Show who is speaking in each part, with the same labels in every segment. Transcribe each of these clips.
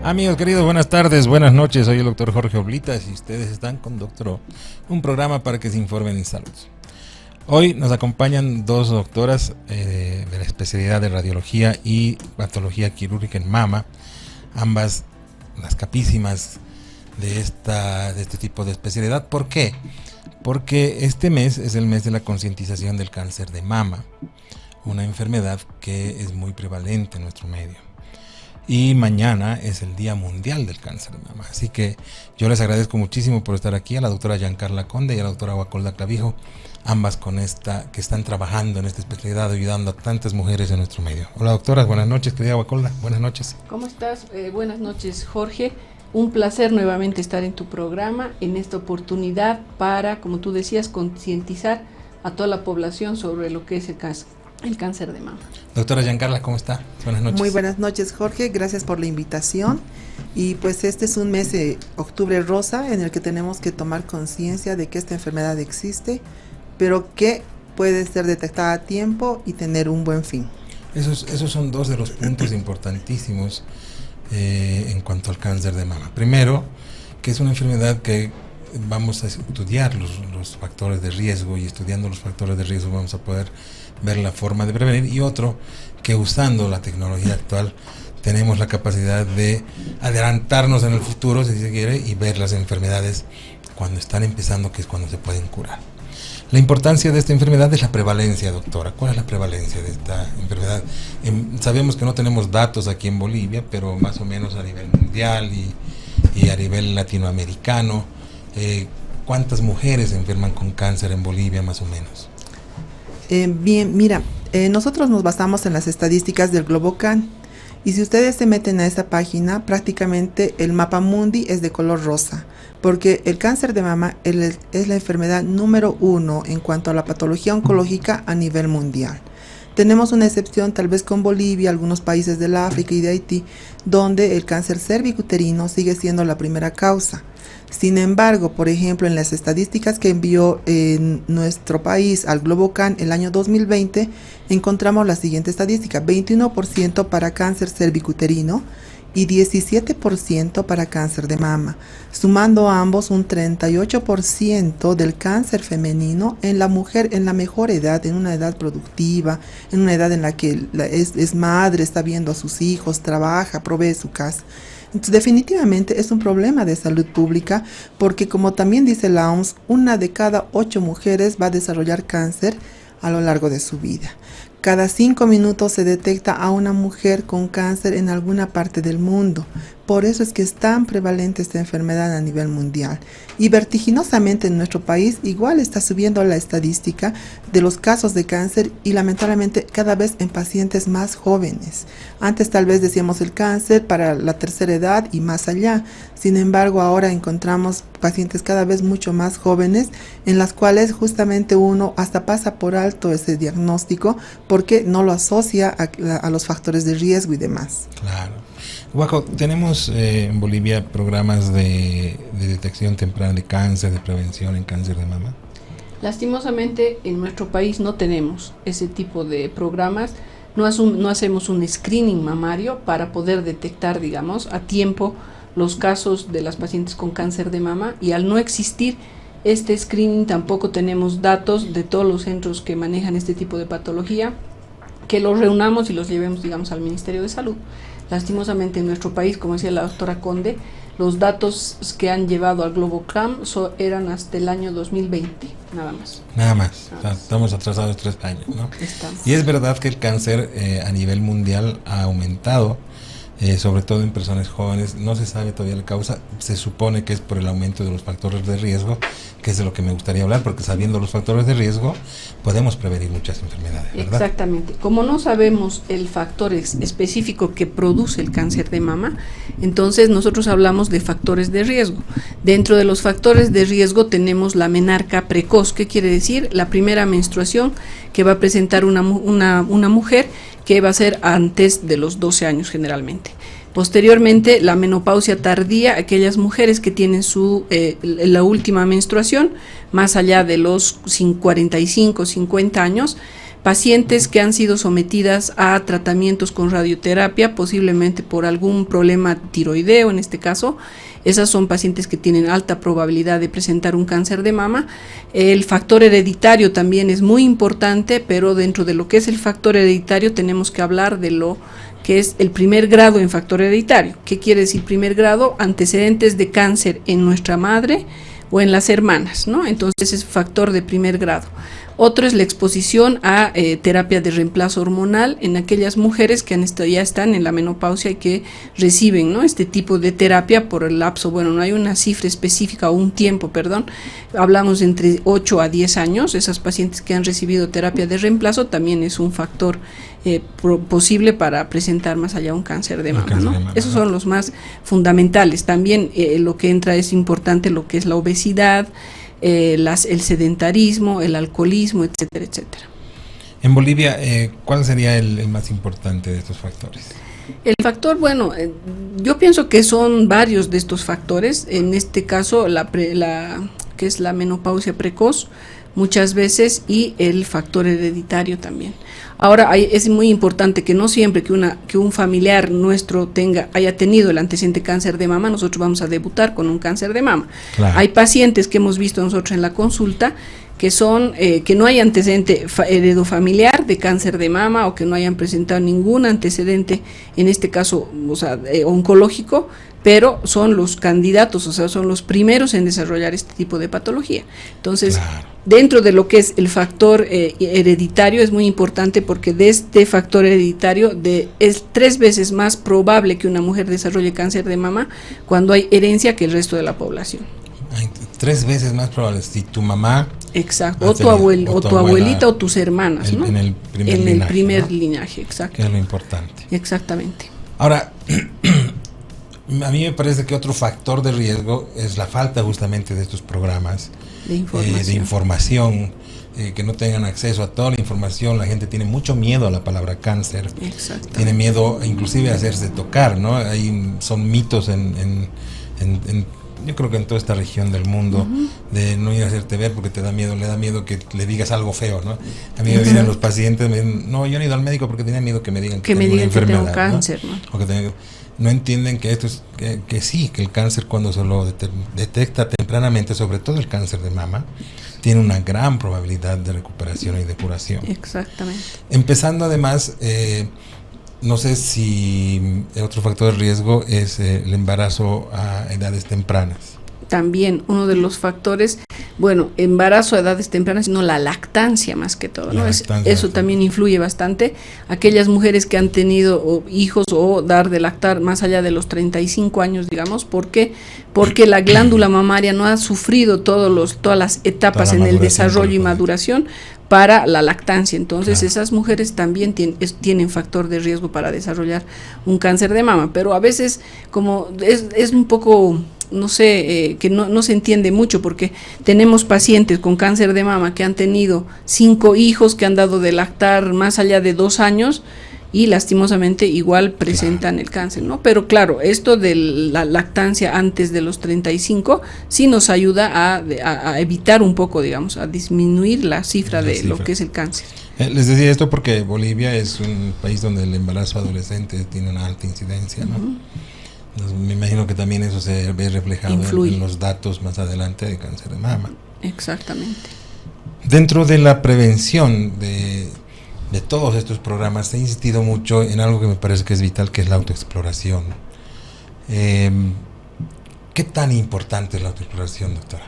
Speaker 1: Amigos queridos, buenas tardes, buenas noches. Soy el doctor Jorge Oblitas y ustedes están con Doctor O, un programa para que se informen en salud. Hoy nos acompañan dos doctoras de la especialidad de radiología y patología quirúrgica en mama, ambas las capísimas de este tipo de especialidad. ¿Por qué? Porque este mes es el mes de la concientización del cáncer de mama, una enfermedad que es muy prevalente en nuestro medio. Y mañana es el Día Mundial del Cáncer de Mama. Así que yo les agradezco muchísimo por estar aquí, a la doctora Giancarla Conde y a la doctora Guacolda Clavijo, ambas que están trabajando en esta especialidad, ayudando a tantas mujeres en nuestro medio. Hola doctoras, buenas noches, querida Guacolda, buenas noches.
Speaker 2: ¿Cómo estás? Buenas noches, Jorge. Un placer nuevamente estar en tu programa, en esta oportunidad para, como tú decías, concientizar a toda la población sobre lo que es el cáncer de mama.
Speaker 1: Doctora Giancarla, ¿cómo está? Buenas noches.
Speaker 3: Muy buenas noches, Jorge, gracias por la invitación. Y pues este es un mes de octubre rosa en el que tenemos que tomar conciencia de que esta enfermedad existe, pero que puede ser detectada a tiempo y tener un buen fin.
Speaker 1: Esos son dos de los puntos importantísimos en cuanto al cáncer de mama. Primero, que es una enfermedad que vamos a estudiar los factores de riesgo, y estudiando los factores de riesgo vamos a poder ver la forma de prevenir, y otro, que usando la tecnología actual tenemos la capacidad de adelantarnos en el futuro, si se quiere, y ver las enfermedades cuando están empezando, que es cuando se pueden curar. La importancia de esta enfermedad es la prevalencia, doctora. ¿Cuál es la prevalencia de esta enfermedad? Sabemos que no tenemos datos aquí en Bolivia, pero más o menos a nivel mundial y a nivel latinoamericano, ¿cuántas mujeres se enferman con cáncer en Bolivia más o menos?
Speaker 3: Bien, mira, nosotros nos basamos en las estadísticas del Globocan, y si ustedes se meten a esa página, prácticamente el mapa mundi es de color rosa, porque el cáncer de mama es la enfermedad número 1 en cuanto a la patología oncológica a nivel mundial. Tenemos una excepción tal vez con Bolivia, algunos países del África y de Haití, donde el cáncer cervicuterino sigue siendo la primera causa. Sin embargo, por ejemplo, en las estadísticas que envió nuestro país al Globocan el año 2020, encontramos la siguiente estadística: 21% para cáncer cervicuterino y 17% para cáncer de mama, sumando a ambos un 38% del cáncer femenino en la mujer en la mejor edad, en una edad productiva, en una edad en la que es madre, está viendo a sus hijos, trabaja, provee su casa. Entonces, definitivamente es un problema de salud pública, porque como también dice la OMS, 1 de cada 8 mujeres va a desarrollar cáncer a lo largo de su vida. Cada 5 minutos se detecta a una mujer con cáncer en alguna parte del mundo. Por eso es que es tan prevalente esta enfermedad a nivel mundial. Y vertiginosamente en nuestro país igual está subiendo la estadística de los casos de cáncer, y lamentablemente cada vez en pacientes más jóvenes. Antes tal vez decíamos el cáncer para la tercera edad y más allá. Sin embargo, ahora encontramos pacientes cada vez mucho más jóvenes, en las cuales justamente uno hasta pasa por alto ese diagnóstico porque no lo asocia a los factores de riesgo y demás.
Speaker 1: Claro. Guaco, tenemos en Bolivia programas de detección temprana de cáncer, de prevención en cáncer de mama.
Speaker 2: Lastimosamente en nuestro país no tenemos ese tipo de programas, no hacemos un screening mamario para poder detectar, digamos, a tiempo los casos de las pacientes con cáncer de mama, y al no existir este screening tampoco tenemos datos de todos los centros que manejan este tipo de patología, que los reunamos y los llevemos, digamos, al Ministerio de Salud. Lastimosamente en nuestro país, como decía la doctora Conde, los datos que han llevado al Globocan eran hasta el año 2020, nada más.
Speaker 1: Nada más. O sea, estamos atrasados 3 años, ¿no?
Speaker 2: Estamos.
Speaker 1: Y es verdad que el cáncer a nivel mundial ha aumentado, sobre todo en personas jóvenes. No se sabe todavía la causa, se supone que es por el aumento de los factores de riesgo, que es de lo que me gustaría hablar, porque sabiendo los factores de riesgo podemos prevenir muchas enfermedades, ¿verdad?
Speaker 2: Exactamente. Como no sabemos el factor específico que produce el cáncer de mama, entonces nosotros hablamos de factores de riesgo. Dentro de los factores de riesgo tenemos la menarca precoz, que quiere decir la primera menstruación que va a presentar una mujer, que va a ser antes de los 12 años generalmente. Posteriormente, la menopausia tardía, aquellas mujeres que tienen la última menstruación más allá de los 45, 50 años, pacientes que han sido sometidas a tratamientos con radioterapia, posiblemente por algún problema tiroideo en este caso. Esas son pacientes que tienen alta probabilidad de presentar un cáncer de mama. El factor hereditario también es muy importante, pero dentro de lo que es el factor hereditario tenemos que hablar de lo que es el primer grado en factor hereditario. ¿Qué quiere decir primer grado? Antecedentes de cáncer en nuestra madre o en las hermanas, ¿no? Entonces es factor de primer grado. Otro es la exposición a terapia de reemplazo hormonal en aquellas mujeres que ya están en la menopausia y que reciben, ¿no?, este tipo de terapia por el lapso, bueno, no hay una cifra específica o un tiempo, perdón, hablamos entre 8 a 10 años, esas pacientes que han recibido terapia de reemplazo también es un factor posible para presentar más allá un cáncer de mama, ¿no? Esos son los más fundamentales. También lo que entra es importante lo que es la obesidad, el sedentarismo, el alcoholismo, etcétera, etcétera.
Speaker 1: En Bolivia, ¿cuál sería el más importante de estos factores?
Speaker 2: El factor, bueno, yo pienso que son varios de estos factores. En este caso, que es la menopausia precoz, muchas veces, y el factor hereditario también. Ahora, es muy importante que no siempre que un familiar nuestro haya tenido el antecedente cáncer de mama, nosotros vamos a debutar con un cáncer de mama.
Speaker 1: Claro.
Speaker 2: Hay pacientes que hemos visto nosotros en la consulta que son que no hay antecedente heredofamiliar de cáncer de mama o que no hayan presentado ningún antecedente, en este caso, o sea, oncológico, pero son los candidatos, o sea, son los primeros en desarrollar este tipo de patología. Entonces, claro, dentro de lo que es el factor hereditario es muy importante porque de este factor hereditario es 3 veces más probable que una mujer desarrolle cáncer de mama cuando hay herencia que el resto de la población.
Speaker 1: 3 veces más probable si tu mamá.
Speaker 2: Exacto, o tu abuelita o tus hermanas, ¿no?
Speaker 1: En el primer linaje,
Speaker 2: linaje, exacto.
Speaker 1: Que es lo importante.
Speaker 2: Exactamente.
Speaker 1: Ahora, a mí me parece que otro factor de riesgo es la falta justamente de estos programas de información, que no tengan acceso a toda la información. La gente tiene mucho miedo a la palabra cáncer, tiene miedo inclusive a hacerse tocar, ¿no? Son mitos yo creo que en toda esta región del mundo, de no ir a hacerte ver porque le da miedo que le digas algo feo, ¿no? A mí me vienen los pacientes, me dicen, no, yo no he ido al médico porque tenía miedo que me digan que tengo una enfermedad,
Speaker 2: que tengo cáncer, ¿no?
Speaker 1: O que no entienden que esto es, que sí, que el cáncer cuando se lo detecta tempranamente, sobre todo el cáncer de mama, tiene una gran probabilidad de recuperación y de curación.
Speaker 2: Exactamente.
Speaker 1: Empezando además, no sé si otro factor de riesgo es el embarazo a edades tempranas.
Speaker 2: También uno de los factores, bueno, embarazo a edades tempranas, sino la lactancia más que todo, ¿no? Eso también influye bastante. Aquellas mujeres que han tenido hijos o dar de lactar más allá de los 35 años, digamos, ¿por qué? Porque la glándula mamaria no ha sufrido todas las etapas en el desarrollo y maduración para la lactancia. Entonces, claro, esas mujeres también tienen factor de riesgo para desarrollar un cáncer de mama, pero a veces como es un poco, no sé, que no se entiende mucho porque tenemos pacientes con cáncer de mama que han tenido 5 hijos que han dado de lactar más allá de 2 años y lastimosamente igual presentan el cáncer, ¿no? Pero claro, esto de la lactancia antes de los 35 sí nos ayuda a evitar un poco, digamos, a disminuir la cifra de lo que es el cáncer.
Speaker 1: Les decía esto porque Bolivia es un país donde el embarazo adolescente tiene una alta incidencia, ¿no? Entonces, me imagino que también eso se ve reflejado en los datos más adelante de cáncer de mama.
Speaker 2: Exactamente.
Speaker 1: Dentro de la prevención de todos estos programas se ha insistido mucho en algo que me parece que es vital, que es la autoexploración. ¿Qué tan importante es la autoexploración, doctora?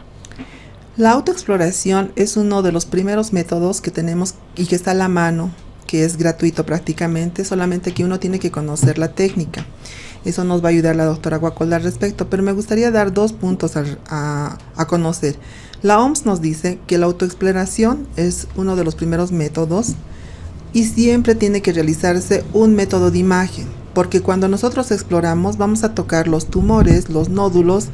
Speaker 3: La autoexploración es uno de los primeros métodos que tenemos y que está a la mano, que es gratuito prácticamente, solamente que uno tiene que conocer la técnica. Eso nos va a ayudar la doctora Guacolda al respecto, pero me gustaría dar 2 puntos a conocer. La OMS nos dice que la autoexploración es uno de los primeros métodos y siempre tiene que realizarse un método de imagen, porque cuando nosotros exploramos vamos a tocar los tumores, los nódulos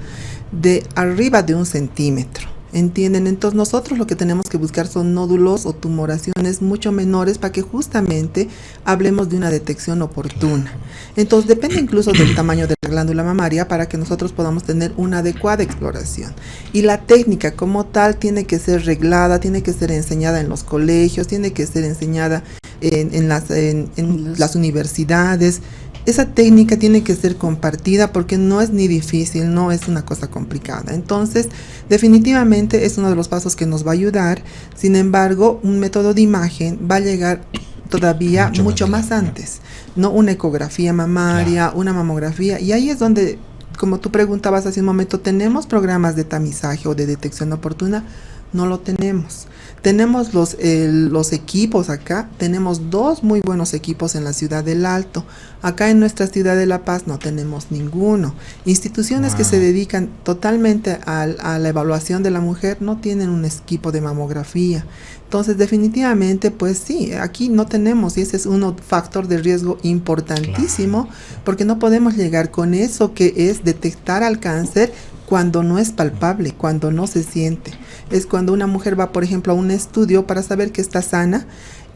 Speaker 3: de arriba de 1 centímetro. ¿entienden? Entonces nosotros lo que tenemos que buscar son nódulos o tumoraciones mucho menores para que justamente hablemos de una detección oportuna. Entonces depende incluso del tamaño de la glándula mamaria para que nosotros podamos tener una adecuada exploración. Y la técnica como tal tiene que ser reglada, tiene que ser enseñada en los colegios, tiene que ser enseñada en las universidades. Esa técnica tiene que ser compartida porque no es ni difícil, no es una cosa complicada. Entonces, definitivamente es uno de los pasos que nos va a ayudar. Sin embargo, un método de imagen va a llegar todavía mucho más antes, ¿no? Una ecografía mamaria, una mamografía, y ahí es donde, como tú preguntabas hace un momento, ¿tenemos programas de tamizaje o de detección oportuna? No lo tenemos. Tenemos los equipos acá, tenemos 2 muy buenos equipos en la ciudad del Alto. Acá en nuestra ciudad de La Paz no tenemos ninguno. Instituciones que se dedican totalmente a la evaluación de la mujer no tienen un equipo de mamografía. Entonces, definitivamente, pues sí, aquí no tenemos, y ese es un factor de riesgo importantísimo, porque no podemos llegar con eso que es detectar al cáncer cuando no es palpable, cuando no se siente. Es cuando una mujer va, por ejemplo, a un estudio para saber que está sana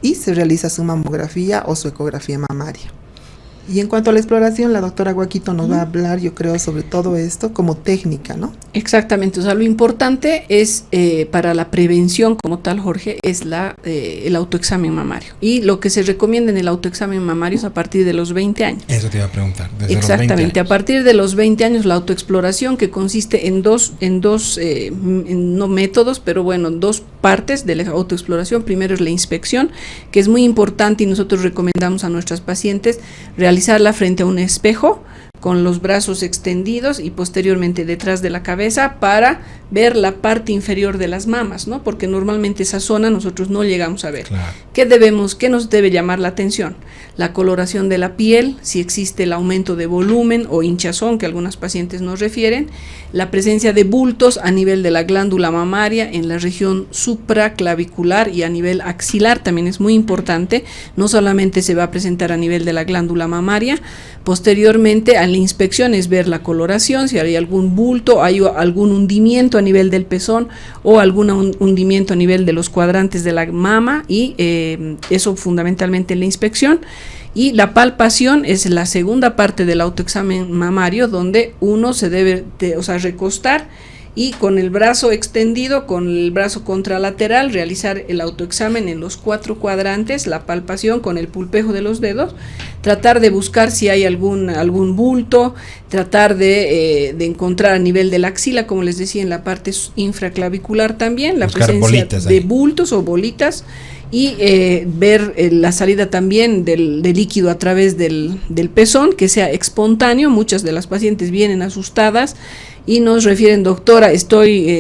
Speaker 3: y se realiza su mamografía o su ecografía mamaria. Y en cuanto a la exploración, la doctora Guaquito nos va a hablar, yo creo, sobre todo esto como técnica, ¿no?
Speaker 2: Exactamente, o sea, lo importante es, para la prevención como tal, Jorge, es el autoexamen mamario. Y lo que se recomienda en el autoexamen mamario es a partir de los 20 años.
Speaker 1: Eso te iba a preguntar. Desde
Speaker 2: exactamente,
Speaker 1: los 20 años.
Speaker 2: A partir de los 20 años la autoexploración, que consiste en dos no métodos, pero bueno, 2 partes de la autoexploración. Primero es la inspección, que es muy importante y nosotros recomendamos a nuestras pacientes realizarla frente a un espejo con los brazos extendidos y posteriormente detrás de la cabeza para ver la parte inferior de las mamas, ¿no? Porque normalmente esa zona nosotros no llegamos a ver.
Speaker 1: Claro.
Speaker 2: ¿Qué nos debe llamar la atención? La coloración de la piel, si existe el aumento de volumen o hinchazón que algunas pacientes nos refieren, la presencia de bultos a nivel de la glándula mamaria en la región supraclavicular y a nivel axilar también es muy importante. No solamente se va a presentar a nivel de la glándula mamaria, posteriormente a la inspección es ver la coloración, si hay algún bulto, hay algún hundimiento a nivel del pezón o algún hundimiento a nivel de los cuadrantes de la mama, y eso fundamentalmente en la inspección. Y la palpación es la segunda parte del autoexamen mamario, donde uno se debe recostar y con el brazo extendido, con el brazo contralateral, realizar el autoexamen en los 4 cuadrantes, la palpación con el pulpejo de los dedos, tratar de buscar si hay algún bulto, tratar de encontrar a nivel de la axila, como les decía, en la parte infraclavicular también, la
Speaker 1: buscar
Speaker 2: presencia de bultos o bolitas, y ver la salida también del líquido a través del pezón, que sea espontáneo. Muchas de las pacientes vienen asustadas y nos refieren: doctora,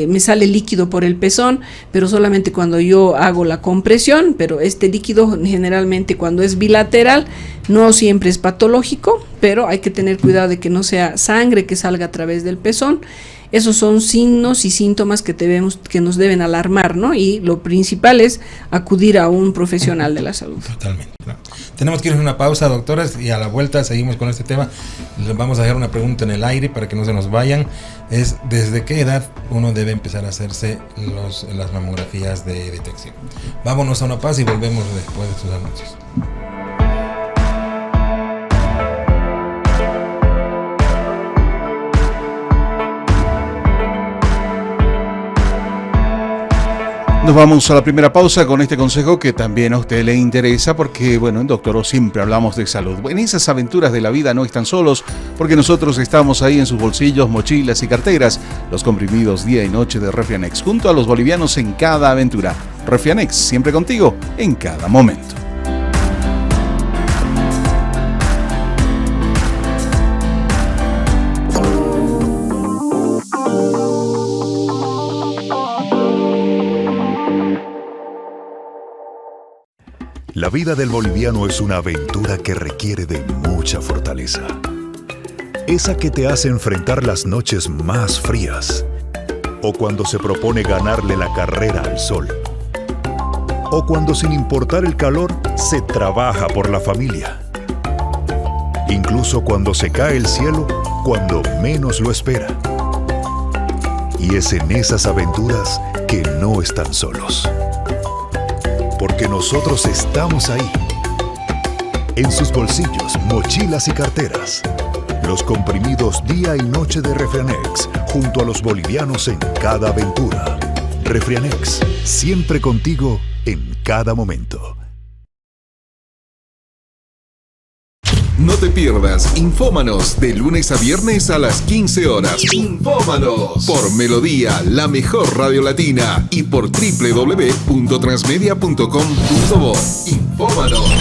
Speaker 2: me sale líquido por el pezón, pero solamente cuando yo hago la compresión, pero este líquido generalmente cuando es bilateral no siempre es patológico, pero hay que tener cuidado de que no sea sangre que salga a través del pezón. Esos son signos y síntomas que nos deben alarmar, ¿no? Y lo principal es acudir a un profesional de la salud.
Speaker 1: Totalmente, claro. Tenemos que ir a una pausa, doctoras, y a la vuelta seguimos con este tema. Les vamos a dejar una pregunta en el aire para que no se nos vayan. Es: ¿desde qué edad uno debe empezar a hacerse las mamografías de detección? Vámonos a una pausa y volvemos después de estos anuncios.
Speaker 4: Nos vamos a la primera pausa con este consejo que también a usted le interesa, porque bueno, en Doctor O siempre hablamos de salud. En esas aventuras de la vida no están solos, porque nosotros estamos ahí en sus bolsillos, mochilas y carteras. Los comprimidos día y noche de Refianex, junto a los bolivianos en cada aventura. Refianex, siempre contigo, en cada momento.
Speaker 5: La vida del boliviano es una aventura que requiere de mucha fortaleza. Esa que te hace enfrentar las noches más frías, o cuando se propone ganarle la carrera al sol, o cuando sin importar el calor se trabaja por la familia. Incluso cuando se cae el cielo, cuando menos lo espera. Y es en esas aventuras que no están solos. Porque nosotros estamos ahí. En sus bolsillos, mochilas y carteras. Los comprimidos día y noche de Refrianex, junto a los bolivianos en cada aventura. Refrianex, siempre contigo en cada momento.
Speaker 6: No te pierdas Infómanos de lunes a viernes a las 15 horas. Infómanos por Melodía, la mejor radio latina, y por www.transmedia.com.bo. Infómanos.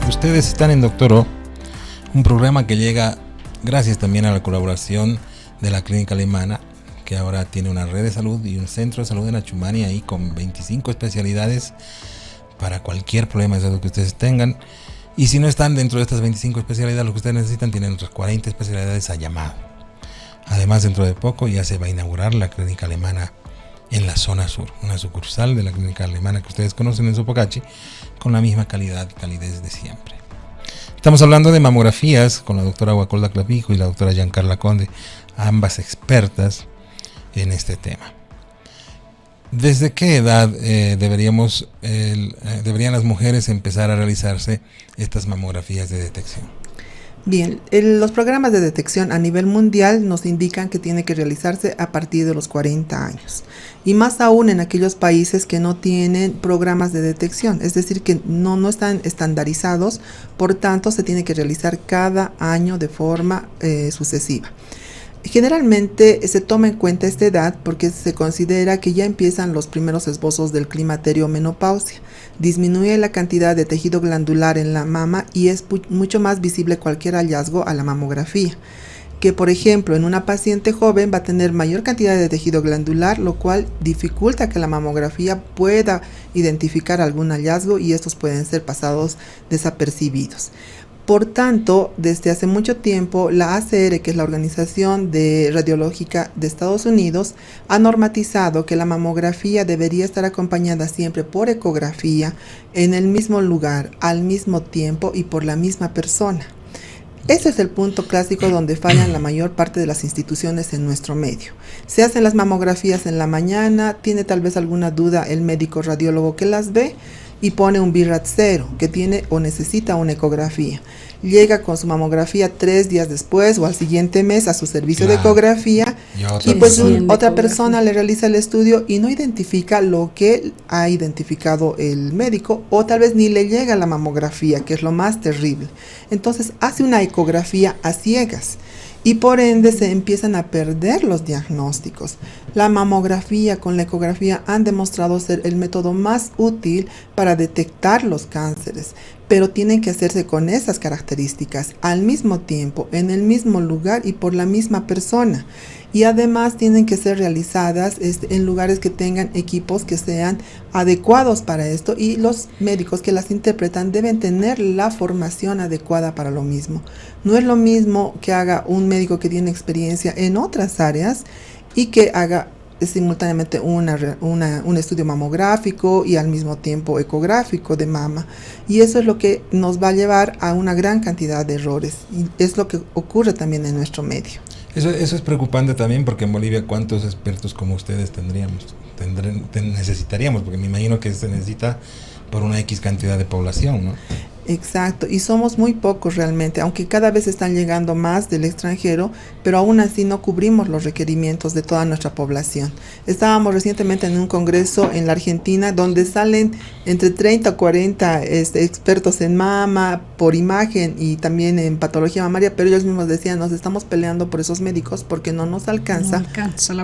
Speaker 1: Ustedes están en Doctor O, un programa que llega gracias también a la colaboración de la Clínica Alemana, que ahora tiene una red de salud y un centro de salud en Achumani, ahí con 25 especialidades para cualquier problema de salud que ustedes tengan. Y si no están dentro de estas 25 especialidades, lo que ustedes necesitan, tienen otras 40 especialidades a llamado. Además, dentro de poco ya se va a inaugurar la Clínica Alemana en la zona sur, una sucursal de la Clínica Alemana que ustedes conocen en Sopocachi, con la misma calidad y calidez de siempre. Estamos hablando de mamografías con la doctora Guacolda Clavijo y la doctora Giancarla Conde, ambas expertas en este tema. ¿Desde qué edad deberían las mujeres empezar a realizarse estas mamografías de detección?
Speaker 3: Bien, los programas de detección a nivel mundial nos indican que tiene que realizarse a partir de los 40 años. Y más aún en aquellos países que no tienen programas de detección, es decir, que no están estandarizados, por tanto se tiene que realizar cada año de forma sucesiva. Generalmente se toma en cuenta esta edad porque se considera que ya empiezan los primeros esbozos del climaterio o menopausia. Disminuye la cantidad de tejido glandular en la mama y es mucho más visible cualquier hallazgo a la mamografía. Que por ejemplo en una paciente joven va a tener mayor cantidad de tejido glandular, lo cual dificulta que la mamografía pueda identificar algún hallazgo y estos pueden ser pasados desapercibidos. Por tanto, desde hace mucho tiempo, la ACR, que es la Organización Radiológica de Estados Unidos, ha normatizado que la mamografía debería estar acompañada siempre por ecografía, en el mismo lugar, al mismo tiempo y por la misma persona. Ese es el punto clásico donde fallan la mayor parte de las instituciones en nuestro medio. Se hacen las mamografías en la mañana, tiene tal vez alguna duda el médico radiólogo que las ve, y pone un BIRAT 0 que tiene o necesita una ecografía. Llega con su mamografía 3 días después o al siguiente mes a su servicio de ecografía y pues otra persona le realiza el estudio y no identifica lo que ha identificado el médico, o tal vez ni le llega la mamografía, que es lo más terrible. Entonces hace una ecografía a ciegas y por ende se empiezan a perder los diagnósticos. La mamografía con la ecografía han demostrado ser el método más útil para detectar los cánceres, pero tienen que hacerse con esas características, al mismo tiempo, en el mismo lugar y por la misma persona. Y además tienen que ser realizadas en lugares que tengan equipos que sean adecuados para esto, y los médicos que las interpretan deben tener la formación adecuada para lo mismo. No es lo mismo que haga un médico que tiene experiencia en otras áreas y que haga simultáneamente un estudio mamográfico y al mismo tiempo ecográfico de mama, y eso es lo que nos va a llevar a una gran cantidad de errores, y es lo que ocurre también en nuestro medio.
Speaker 1: Eso es preocupante también, porque en Bolivia ¿cuántos expertos como ustedes necesitaríamos? Porque me imagino que se necesita por una X cantidad de población, ¿no?
Speaker 3: Exacto, y somos muy pocos realmente, aunque cada vez están llegando más del extranjero, pero aún así no cubrimos los requerimientos de toda nuestra población. Estábamos recientemente en un congreso en la Argentina donde salen entre 30 o 40 expertos en mama, por imagen y también en patología mamaria, pero ellos mismos decían, nos estamos peleando por esos médicos porque no nos alcanza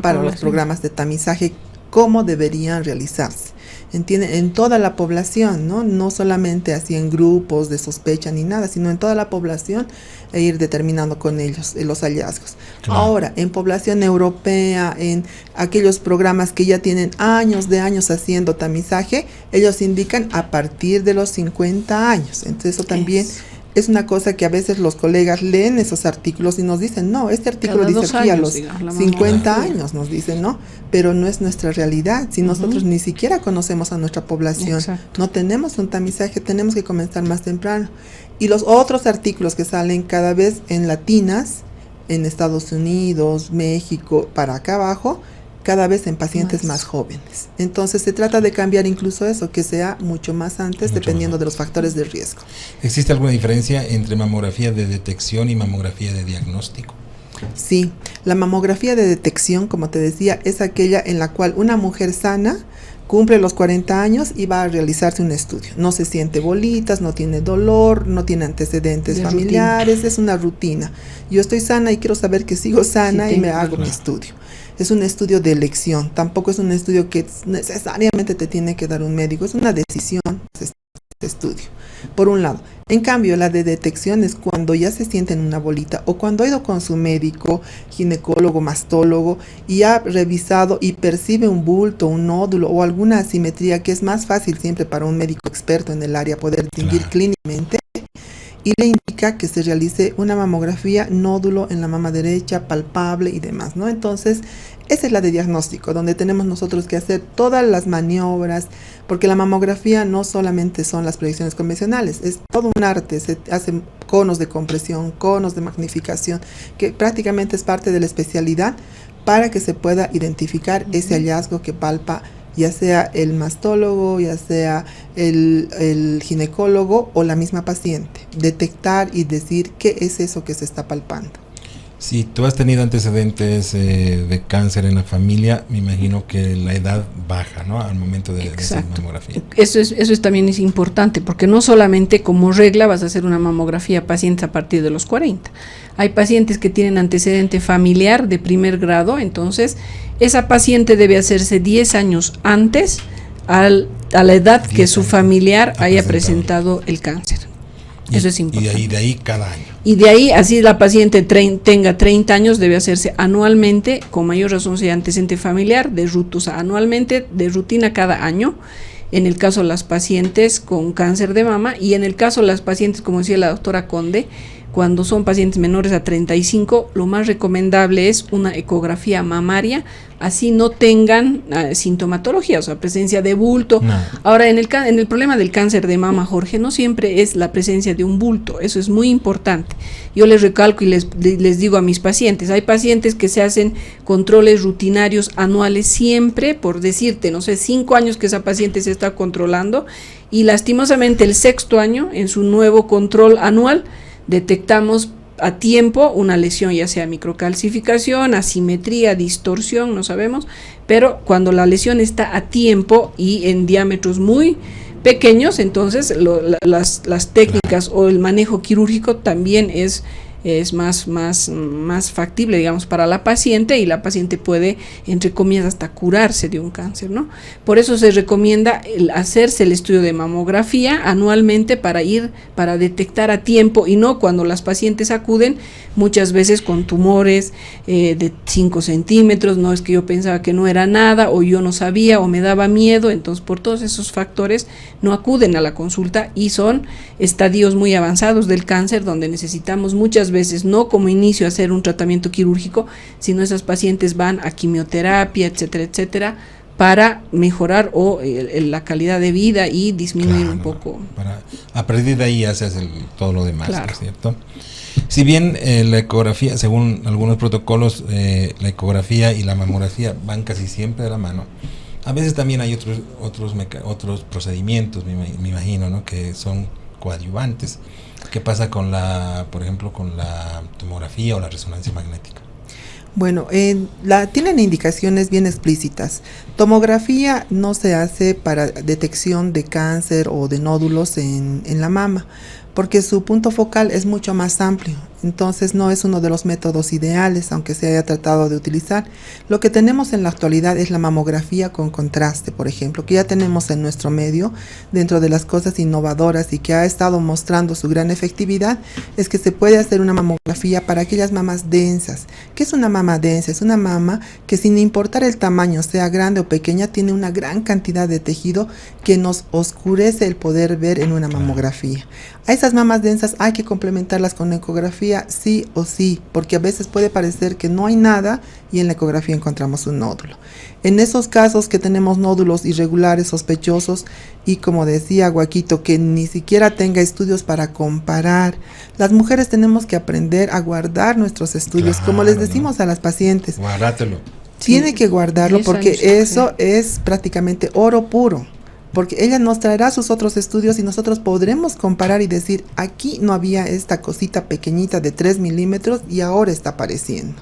Speaker 3: para los programas de tamizaje como deberían realizarse. ¿entienden? En toda la población, ¿no? No solamente así en grupos de sospecha ni nada, sino en toda la población e ir determinando con ellos los hallazgos.
Speaker 1: Claro.
Speaker 3: Ahora, en población europea, en aquellos programas que ya tienen años de años haciendo tamizaje, ellos indican a partir de los 50 años. Entonces eso también es una cosa que a veces los colegas leen esos artículos y nos dicen, no, este artículo
Speaker 2: Cada
Speaker 3: dice aquí a los
Speaker 2: digamos,
Speaker 3: 50 años, nos dicen, ¿no? Pero no es nuestra realidad. Si nosotros ni siquiera conocemos a nuestra población,
Speaker 2: Exacto.
Speaker 3: no tenemos un tamizaje, tenemos que comenzar más temprano. Y los otros artículos que salen cada vez en latinas, en Estados Unidos, México, para acá abajo, cada vez en pacientes más jóvenes. Entonces se trata de cambiar incluso eso, que sea mucho más antes,
Speaker 1: Mucho
Speaker 3: dependiendo
Speaker 1: más
Speaker 3: de los factores de riesgo.
Speaker 1: ¿Existe alguna diferencia entre mamografía de detección y mamografía de diagnóstico?
Speaker 3: Sí, la mamografía de detección, como te decía, es aquella en la cual una mujer sana cumple los 40 años y va a realizarse un estudio. No se siente bolitas, no tiene dolor, no tiene antecedentes
Speaker 2: De
Speaker 3: familiares, es una rutina. Yo estoy sana y quiero saber que sigo sana y me hago mi estudio. Es un estudio de elección, tampoco es un estudio que necesariamente te tiene que dar un médico, es una decisión este estudio, por un lado. En cambio, la de detección es cuando ya se siente en una bolita o cuando ha ido con su médico, ginecólogo, mastólogo y ha revisado y percibe un bulto, un nódulo o alguna asimetría que es más fácil siempre para un médico experto en el área poder distinguir clínicamente, y le indica que se realice una mamografía nódulo en la mama derecha, palpable y demás, ¿no? Entonces, esa es la de diagnóstico, donde tenemos nosotros que hacer todas las maniobras, porque la mamografía no solamente son las proyecciones convencionales, es todo un arte, se hacen conos de compresión, conos de magnificación, que prácticamente es parte de la especialidad para que se pueda identificar ese hallazgo que palpa ya sea el mastólogo, ya sea el ginecólogo o la misma paciente, detectar y decir qué es eso que se está palpando.
Speaker 1: Si tú has tenido antecedentes de cáncer en la familia, me imagino que la edad baja, ¿no? Al momento de hacer mamografía.
Speaker 2: Eso también es importante, porque no solamente como regla vas a hacer una mamografía a pacientes a partir de los 40. Hay pacientes que tienen antecedente familiar de primer grado, entonces esa paciente debe hacerse 10 años antes a la edad que su familiar haya presentado el cáncer. Eso es importante.
Speaker 1: Y de ahí cada año.
Speaker 2: Y de ahí, así la paciente tenga 30 años, debe hacerse anualmente, con mayor razón si hay antecedente familiar, anualmente, de rutina cada año, en el caso de las pacientes con cáncer de mama, y en el caso de las pacientes, como decía la doctora Conde, cuando son pacientes menores a 35, lo más recomendable es una ecografía mamaria, así no tengan sintomatología, o sea, presencia de bulto. No. Ahora, en el problema del cáncer de mama, Jorge, no siempre es la presencia de un bulto, eso es muy importante. Yo les recalco y les digo a mis pacientes, hay pacientes que se hacen controles rutinarios anuales siempre, por decirte, no sé, 5 años que esa paciente se está controlando, y lastimosamente el 6º año, en su nuevo control anual, detectamos a tiempo una lesión, ya sea microcalcificación, asimetría, distorsión, no sabemos, pero cuando la lesión está a tiempo y en diámetros muy pequeños, entonces las técnicas o el manejo quirúrgico también es más factible, digamos, para la paciente, y la paciente puede, entre comillas, hasta curarse de un cáncer, ¿no? Por eso se recomienda hacerse el estudio de mamografía anualmente para detectar a tiempo, y no cuando las pacientes acuden muchas veces con tumores de 5 centímetros, no es que yo pensaba que no era nada, o yo no sabía, o me daba miedo, entonces por todos esos factores no acuden a la consulta, y son estadios muy avanzados del cáncer donde necesitamos muchas veces, no como inicio hacer un tratamiento quirúrgico, sino esas pacientes van a quimioterapia, etcétera, etcétera, para mejorar la calidad de vida y disminuir un poco.
Speaker 1: A partir de ahí haces todo lo demás,
Speaker 2: claro.
Speaker 1: ¿Cierto? Si bien la ecografía, según algunos protocolos, la ecografía y la mamografía van casi siempre de la mano, a veces también hay otros procedimientos, me imagino, ¿no? Que son coadyuvantes. ¿Qué pasa por ejemplo, con la tomografía o la resonancia magnética?
Speaker 3: Bueno, tienen indicaciones bien explícitas. Tomografía no se hace para detección de cáncer o de nódulos en la mama, porque su punto focal es mucho más amplio. Entonces no es uno de los métodos ideales, aunque se haya tratado de utilizar. Lo que tenemos en la actualidad es la mamografía con contraste, por ejemplo, que ya tenemos en nuestro medio, dentro de las cosas innovadoras y que ha estado mostrando su gran efectividad, es que se puede hacer una mamografía para aquellas mamas densas. ¿Qué es una mama densa? Es una mama que, sin importar el tamaño, sea grande o pequeña, tiene una gran cantidad de tejido que nos oscurece el poder ver en una mamografía. A esas mamas densas hay que complementarlas con ecografía sí o sí, porque a veces puede parecer que no hay nada y en la ecografía encontramos un nódulo. En esos casos que tenemos nódulos irregulares, sospechosos, y como decía Guaquito, que ni siquiera tenga estudios para comparar, las mujeres tenemos que aprender a guardar nuestros estudios,
Speaker 1: Claro,
Speaker 3: como les decimos a las pacientes.
Speaker 1: Guardátelo.
Speaker 3: Tiene que guardarlo
Speaker 2: 10
Speaker 3: porque
Speaker 2: años,
Speaker 3: eso es prácticamente oro puro. Porque ella nos traerá sus otros estudios y nosotros podremos comparar y decir, aquí no había esta cosita pequeñita de 3 milímetros y ahora está apareciendo.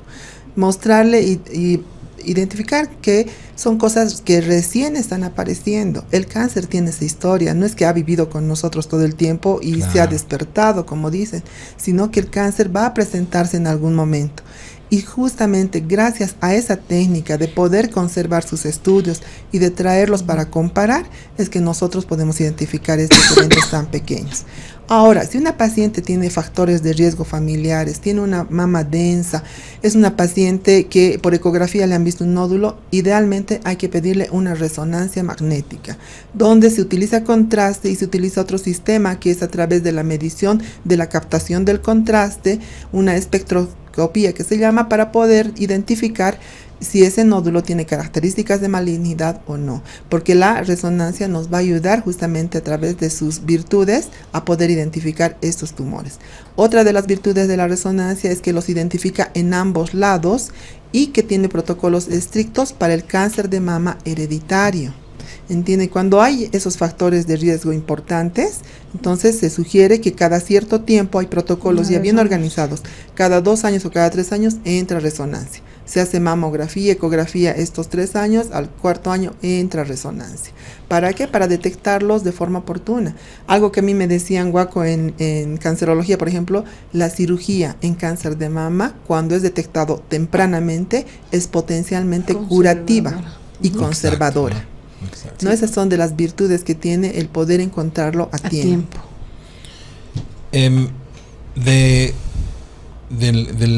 Speaker 3: Mostrarle y identificar que son cosas que recién están apareciendo. El cáncer tiene esa historia, no es que ha vivido con nosotros todo el tiempo y
Speaker 1: Claro.
Speaker 3: se ha despertado, como dicen, sino que el cáncer va a presentarse en algún momento. Y justamente gracias a esa técnica de poder conservar sus estudios y de traerlos para comparar, es que nosotros podemos identificar estos eventos tan pequeños. Ahora, si una paciente tiene factores de riesgo familiares, tiene una mama densa, es una paciente que por ecografía le han visto un nódulo, idealmente hay que pedirle una resonancia magnética, donde se utiliza contraste y se utiliza otro sistema que es a través de la medición de la captación del contraste, una espectroscopía que se llama, para poder identificar si ese nódulo tiene características de malignidad o no, porque la resonancia nos va a ayudar justamente a través de sus virtudes a poder identificar estos tumores. Otra de las virtudes de la resonancia es que los identifica en ambos lados y que tiene protocolos estrictos para el cáncer de mama hereditario. ¿Entiende? Cuando hay esos factores de riesgo importantes, entonces se sugiere que cada cierto tiempo hay protocolos ya bien organizados. Cada 2 años o cada 3 años entra resonancia. Se hace mamografía, ecografía estos 3 años, al 4º año entra resonancia. ¿Para qué? Para detectarlos de forma oportuna. Algo que a mí me decían, Guaco, en cancerología, por ejemplo, la cirugía en cáncer de mama, cuando es detectado tempranamente, es potencialmente curativa y conservadora.
Speaker 1: Exacto, ¿no? Exacto.
Speaker 3: ¿No? Esas son de las virtudes que tiene el poder encontrarlo a tiempo.
Speaker 1: Del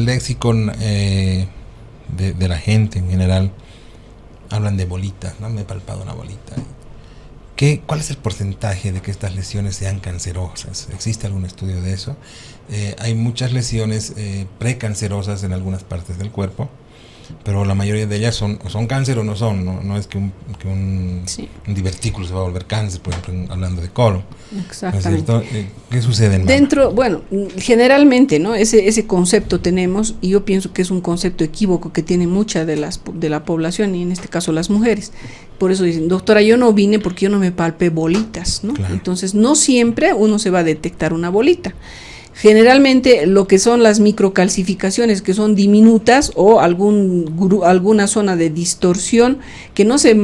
Speaker 1: léxico de la gente en general, hablan de bolitas, ¿no? Me he palpado una bolita. ¿Cuál es el porcentaje de que estas lesiones sean cancerosas? ¿Existe algún estudio de eso? Hay muchas lesiones precancerosas en algunas partes del cuerpo, pero la mayoría de ellas son cáncer o no son. No es que un divertículo se va a volver cáncer, por ejemplo, hablando de colon.
Speaker 2: Exactamente.
Speaker 1: ¿No es cierto? ¿Qué sucede en
Speaker 2: Dentro, bueno, generalmente, ¿no? Ese concepto tenemos, y yo pienso que es un concepto equívoco que tiene mucha de la población, y en este caso las mujeres. Por eso dicen, doctora, yo no vine porque yo no me palpé bolitas, ¿no?
Speaker 1: Claro.
Speaker 2: Entonces, no siempre uno se va a detectar una bolita. Generalmente lo que son las microcalcificaciones, que son diminutas, o alguna zona de distorsión que no se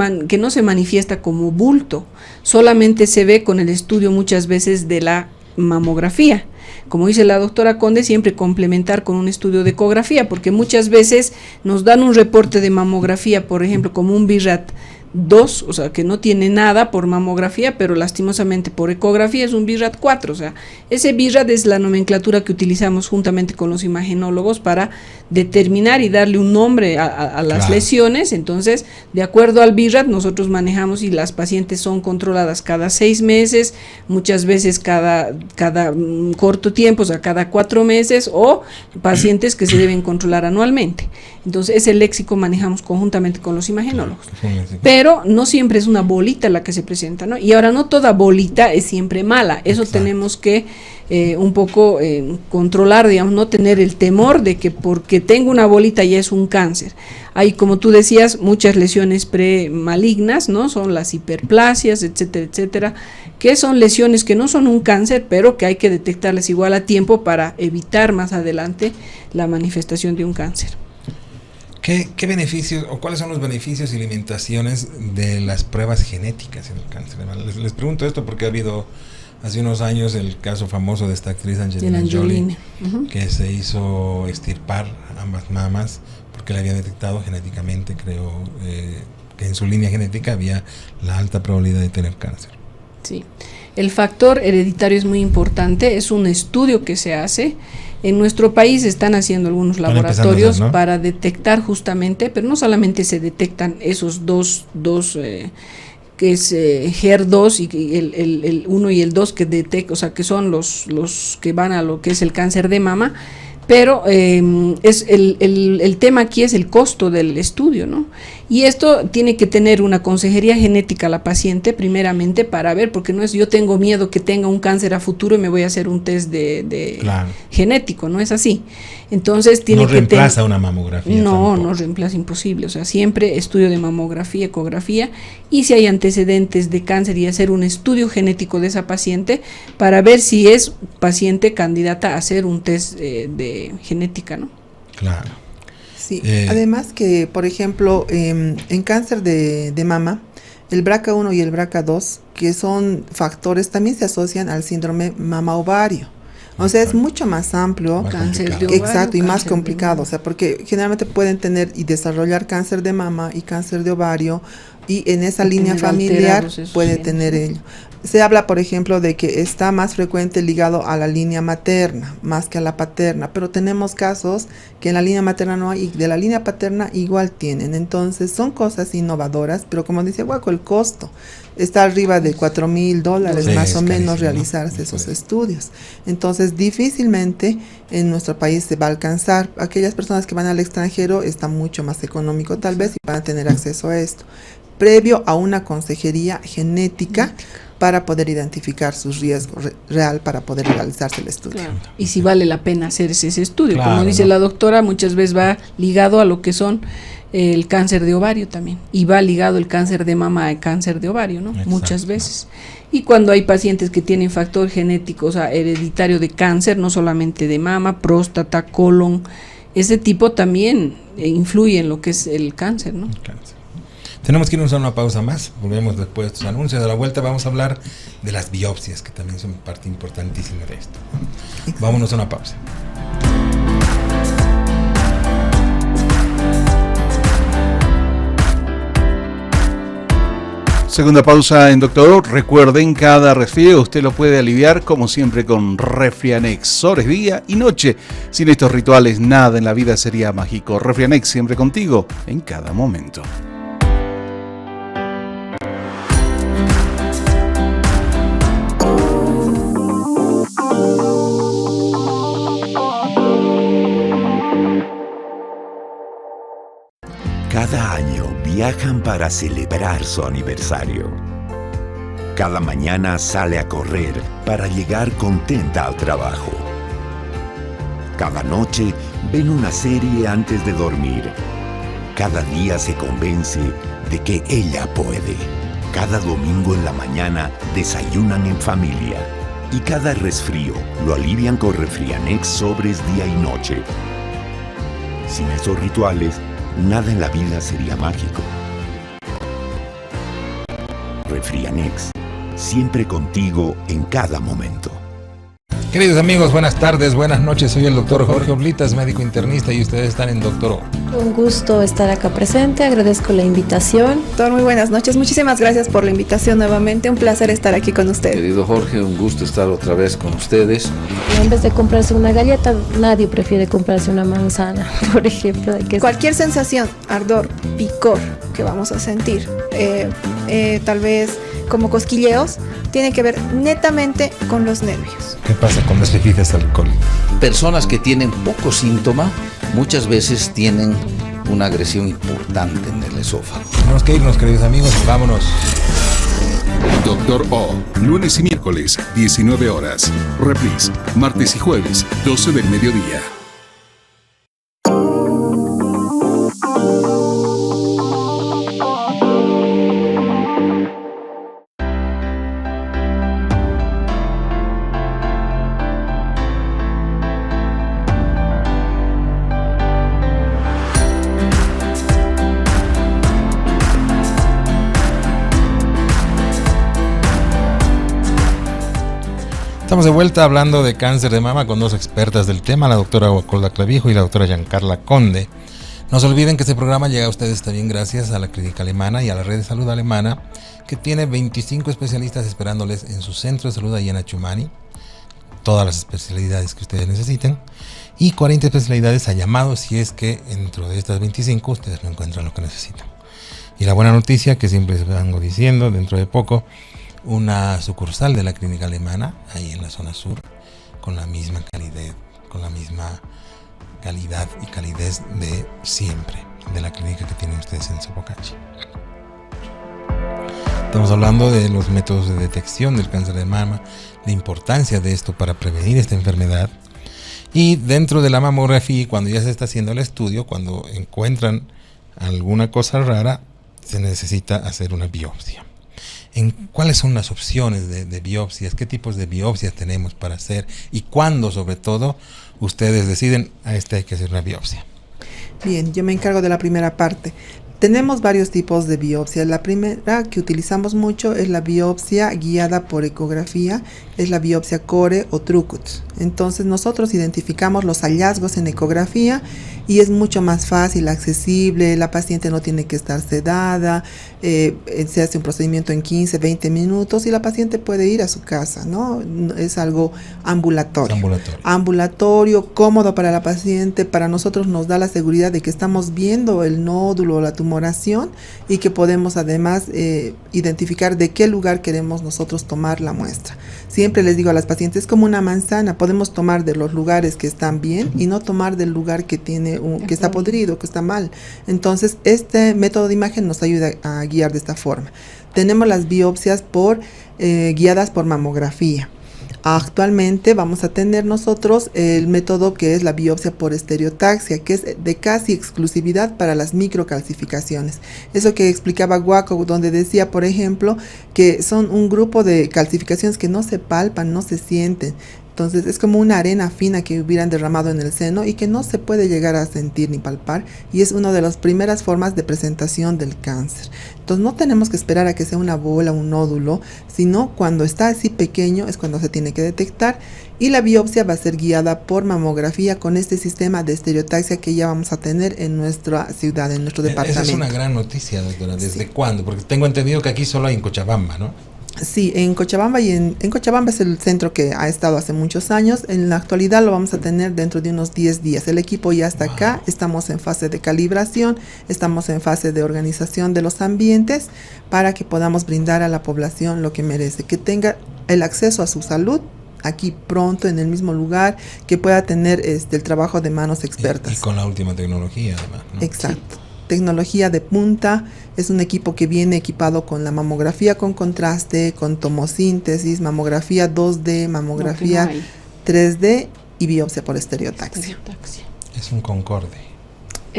Speaker 2: manifiesta como bulto, solamente se ve con el estudio muchas veces de la mamografía. Como dice la doctora Conde, siempre complementar con un estudio de ecografía, porque muchas veces nos dan un reporte de mamografía, por ejemplo, como un BIRAT 2, o sea, que no tiene nada por mamografía, pero lastimosamente por ecografía es un BIRAT 4, o sea, ese BIRAT es la nomenclatura que utilizamos juntamente con los imagenólogos para determinar y darle un nombre a las
Speaker 1: Claro.
Speaker 2: lesiones. Entonces, de acuerdo al BIRAT, nosotros manejamos, y las pacientes son controladas cada 6 meses, muchas veces cada corto tiempo, o sea, cada 4 meses, o pacientes que se deben controlar anualmente. Entonces, ese léxico manejamos conjuntamente con los imagenólogos. Pero no siempre es una bolita la que se presenta, ¿no? Y ahora, no toda bolita es siempre mala. Eso
Speaker 1: Exacto.
Speaker 2: tenemos que un poco controlar, digamos, no tener el temor de que porque tengo una bolita ya es un cáncer. Hay, como tú decías, muchas lesiones premalignas, ¿no? Son las hiperplasias, etcétera, etcétera, que son lesiones que no son un cáncer, pero que hay que detectarlas igual a tiempo para evitar más adelante la manifestación de un cáncer.
Speaker 1: ¿Qué beneficios o cuáles son los beneficios y limitaciones de las pruebas genéticas en el cáncer? Les pregunto esto porque ha habido hace unos años el caso famoso de esta actriz Angelina Jolie, que se hizo extirpar ambas mamas porque le habían detectado genéticamente, creo, que en su línea genética había la alta probabilidad de tener cáncer.
Speaker 2: Sí, el factor hereditario es muy importante, es un estudio que se hace. En nuestro país están haciendo algunos laboratorios, ¿no?, para detectar justamente, pero no solamente se detectan esos dos que es HER2 y el 1 y el 2 que detectan, o sea, que son los que van a lo que es el cáncer de mama, pero es el tema aquí es el costo del estudio, ¿no? Y esto tiene que tener una consejería genética a la paciente primeramente para ver, porque no es yo tengo miedo que tenga un cáncer a futuro y me voy a hacer un test de
Speaker 1: claro,
Speaker 2: genético, no es así. Entonces tiene
Speaker 1: no reemplaza una mamografía.
Speaker 2: No, no reemplaza, imposible. O sea, siempre estudio de mamografía, ecografía, y si hay antecedentes de cáncer y hacer un estudio genético de esa paciente para ver si es paciente candidata a hacer un test de genética, ¿no?
Speaker 1: Claro.
Speaker 3: Sí, además que, por ejemplo, en cáncer de mama, el BRCA1 y el BRCA2, que son factores, también se asocian al síndrome mama-ovario. O sea, es mucho más amplio,
Speaker 2: cáncer de ovario,
Speaker 3: exacto, y más complicado, o sea, porque generalmente pueden tener y desarrollar cáncer de mama y cáncer de ovario, y en esa línea familiar puede tener ello. Se habla, por ejemplo, de que está más frecuente ligado a la línea materna, más que a la paterna, pero tenemos casos que en la línea materna no hay y de la línea paterna igual tienen. Entonces, son cosas innovadoras, pero como dice Guaco, el costo está arriba de $4,000 más o menos realizarse esos estudios. Entonces, difícilmente en nuestro país se va a alcanzar. Aquellas personas que van al extranjero está mucho más económico tal vez y van a tener acceso a esto, previo a una consejería genética para poder identificar sus riesgos real para poder realizarse el estudio.
Speaker 2: Claro. Y si vale la pena hacerse ese estudio.
Speaker 1: Claro,
Speaker 2: como dice
Speaker 1: ¿no?,
Speaker 2: la doctora, muchas veces va ligado a lo que son el cáncer de ovario también, y va ligado el cáncer de mama al cáncer de ovario, ¿no?
Speaker 1: Exacto.
Speaker 2: Muchas veces. Y cuando hay pacientes que tienen factor genético, o sea, hereditario de cáncer, no solamente de mama, próstata, colon, ese tipo también influye en lo que es el cáncer, ¿no?
Speaker 1: El cáncer. Tenemos que irnos a una pausa más, volvemos después de estos anuncios. A la vuelta vamos a hablar de las biopsias, que también son parte importantísima de esto. Vámonos a una pausa.
Speaker 4: Segunda pausa en Doctor. Recuerden, cada resfriado usted lo puede aliviar como siempre con Refrianex. Horas, día y noche. Sin estos rituales nada en la vida sería mágico. Refrianex siempre contigo en cada momento.
Speaker 7: Cada año viajan para celebrar su aniversario. Cada mañana sale a correr para llegar contenta al trabajo. Cada noche ven una serie antes de dormir. Cada día se convence de que ella puede. Cada domingo en la mañana desayunan en familia. Y cada resfrío lo alivian con Refrianex sobres día y noche. Sin esos rituales, nada en la vida sería mágico. Refrianex, siempre contigo en cada momento.
Speaker 1: Queridos amigos, buenas tardes, buenas noches. Soy el doctor Jorge Oblitas, médico internista, y ustedes están en Doctor O.
Speaker 8: Un gusto estar acá presente, agradezco la invitación.
Speaker 9: Doctor, muy buenas noches, muchísimas gracias por la invitación nuevamente, un placer estar aquí con usted.
Speaker 10: Querido Jorge, un gusto estar otra vez con ustedes.
Speaker 8: En vez de comprarse una galleta, nadie prefiere comprarse una manzana, por ejemplo.
Speaker 9: Cualquier sensación, ardor, picor que vamos a sentir, tal vez como cosquilleos, tiene que ver netamente con los nervios.
Speaker 1: ¿Qué pasa con las bebidas alcohólicas?
Speaker 10: Personas que tienen poco síntoma, muchas veces tienen una agresión importante en el esófago.
Speaker 1: Tenemos que irnos, queridos amigos, vámonos.
Speaker 6: Doctor O, lunes y miércoles, 19 horas. Reprise, martes y jueves, 12 del mediodía.
Speaker 1: Estamos de vuelta hablando de cáncer de mama con dos expertas del tema, la doctora Guacolda Clavijo y la doctora Giancarla Conde. No se olviden que este programa llega a ustedes también gracias a la Clínica Alemana y a la Red de Salud Alemana, que tiene 25 especialistas esperándoles en su centro de salud allá en Achumani, todas las especialidades que ustedes necesiten, y 40 especialidades a llamado si es que dentro de estas 25 ustedes no encuentran lo que necesitan. Y la buena noticia, que siempre les vengo diciendo, dentro de poco, una sucursal de la Clínica Alemana, ahí en la zona sur, con la misma calidad y calidez de siempre, de la clínica que tienen ustedes en Sopocachi. Estamos hablando de los métodos de detección del cáncer de mama, la importancia de esto para prevenir esta enfermedad. Y dentro de la mamografía, cuando ya se está haciendo el estudio, cuando encuentran alguna cosa rara, se necesita hacer una biopsia. ¿Cuáles son las opciones de biopsias? ¿Qué tipos de biopsias tenemos para hacer? ¿Y cuándo, sobre todo, ustedes deciden a hay que hacer una biopsia?
Speaker 3: Bien, yo me encargo de la primera parte. Tenemos varios tipos de biopsia. La primera que utilizamos mucho es la biopsia guiada por ecografía, es la biopsia Core o Trucut. Entonces nosotros identificamos los hallazgos en ecografía y es mucho más fácil, accesible, la paciente no tiene que estar sedada, se hace un procedimiento en 15, 20 minutos y la paciente puede ir a su casa, ¿no? Es algo ambulatorio. Ambulatorio, cómodo para la paciente, para nosotros nos da la seguridad de que estamos viendo el nódulo o la tumoración y que podemos además identificar de qué lugar queremos nosotros tomar la muestra. Siempre les digo a las pacientes, es como una manzana, podemos tomar de los lugares que están bien y no tomar del lugar que tiene que está podrido, que está mal. Entonces, este método de imagen nos ayuda a guiar de esta forma. Tenemos las biopsias guiadas por mamografía. Actualmente vamos a tener nosotros el método que es la biopsia por estereotaxia, que es de casi exclusividad para las microcalcificaciones. Eso que explicaba Guaco, donde decía, por ejemplo, que son un grupo de calcificaciones que no se palpan, no se sienten. Entonces es como una arena fina que hubieran derramado en el seno y que no se puede llegar a sentir ni palpar, y es una de las primeras formas de presentación del cáncer. Entonces no tenemos que esperar a que sea una bola, un nódulo, sino cuando está así pequeño es cuando se tiene que detectar, y la biopsia va a ser guiada por mamografía con este sistema de estereotaxia que ya vamos a tener en nuestra ciudad, en nuestro departamento.
Speaker 1: Esa es una gran noticia, doctora. ¿Desde cuándo? Porque tengo entendido que aquí solo hay en Cochabamba, ¿no?
Speaker 3: Sí, en Cochabamba en Cochabamba es el centro que ha estado hace muchos años. En la actualidad lo vamos a tener dentro de unos 10 días. El equipo ya está acá, estamos en fase de calibración, estamos en fase de organización de los ambientes para que podamos brindar a la población lo que merece, que tenga el acceso a su salud aquí pronto, en el mismo lugar, que pueda tener el trabajo de manos expertas.
Speaker 1: Y con la última tecnología además, ¿no?
Speaker 3: Exacto. Sí. Tecnología de punta, es un equipo que viene equipado con la mamografía con contraste, con tomosíntesis, mamografía 2D, mamografía 3D y biopsia por estereotaxia.
Speaker 1: Es un Concorde.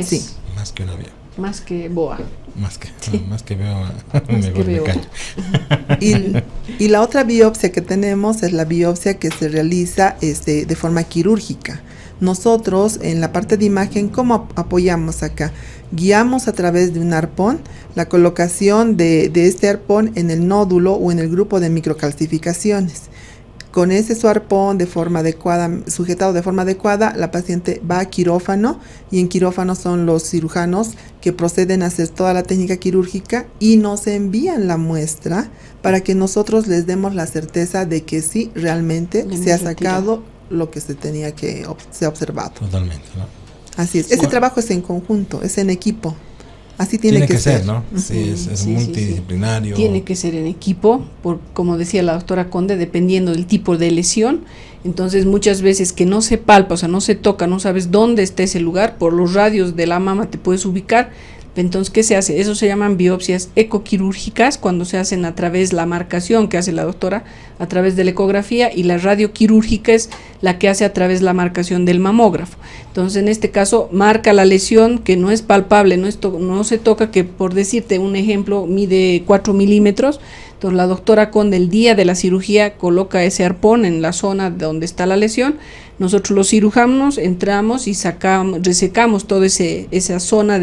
Speaker 3: Sí.
Speaker 1: Más que un avión.
Speaker 2: Más que boa.
Speaker 1: Más que boa. Mejor me callo.
Speaker 3: Y la otra biopsia que tenemos es la biopsia que se realiza de forma quirúrgica. Nosotros en la parte de imagen, ¿cómo apoyamos acá? Guiamos a través de un arpón la colocación de este arpón en el nódulo o en el grupo de microcalcificaciones. Con ese su arpón de forma adecuada, sujetado de forma adecuada, la paciente va a quirófano, y en quirófano son los cirujanos que proceden a hacer toda la técnica quirúrgica y nos envían la muestra para que nosotros les demos la certeza de que sí, realmente se ha sacado lo que se tenía que se ha observado.
Speaker 1: Totalmente, ¿no?
Speaker 3: Así es. Ese trabajo es en conjunto, es en equipo. Así tiene que ser,
Speaker 1: ¿no? Sí, es multidisciplinario.
Speaker 2: Tiene que ser en equipo, como decía la doctora Conde, dependiendo del tipo de lesión. Entonces muchas veces que no se palpa, o sea, no se toca, no sabes dónde está ese lugar, por los radios de la mama te puedes ubicar. Entonces, ¿qué se hace? Eso se llaman biopsias ecoquirúrgicas, cuando se hacen a través de la marcación que hace la doctora, a través de la ecografía, y la radioquirúrgica es la que hace a través de la marcación del mamógrafo. Entonces, en este caso, marca la lesión que no es palpable, no se toca, que por decirte un ejemplo, mide 4 milímetros. Entonces, la doctora Conde, el día de la cirugía, coloca ese arpón en la zona donde está la lesión. Nosotros los cirujanos entramos y resecamos toda esa zona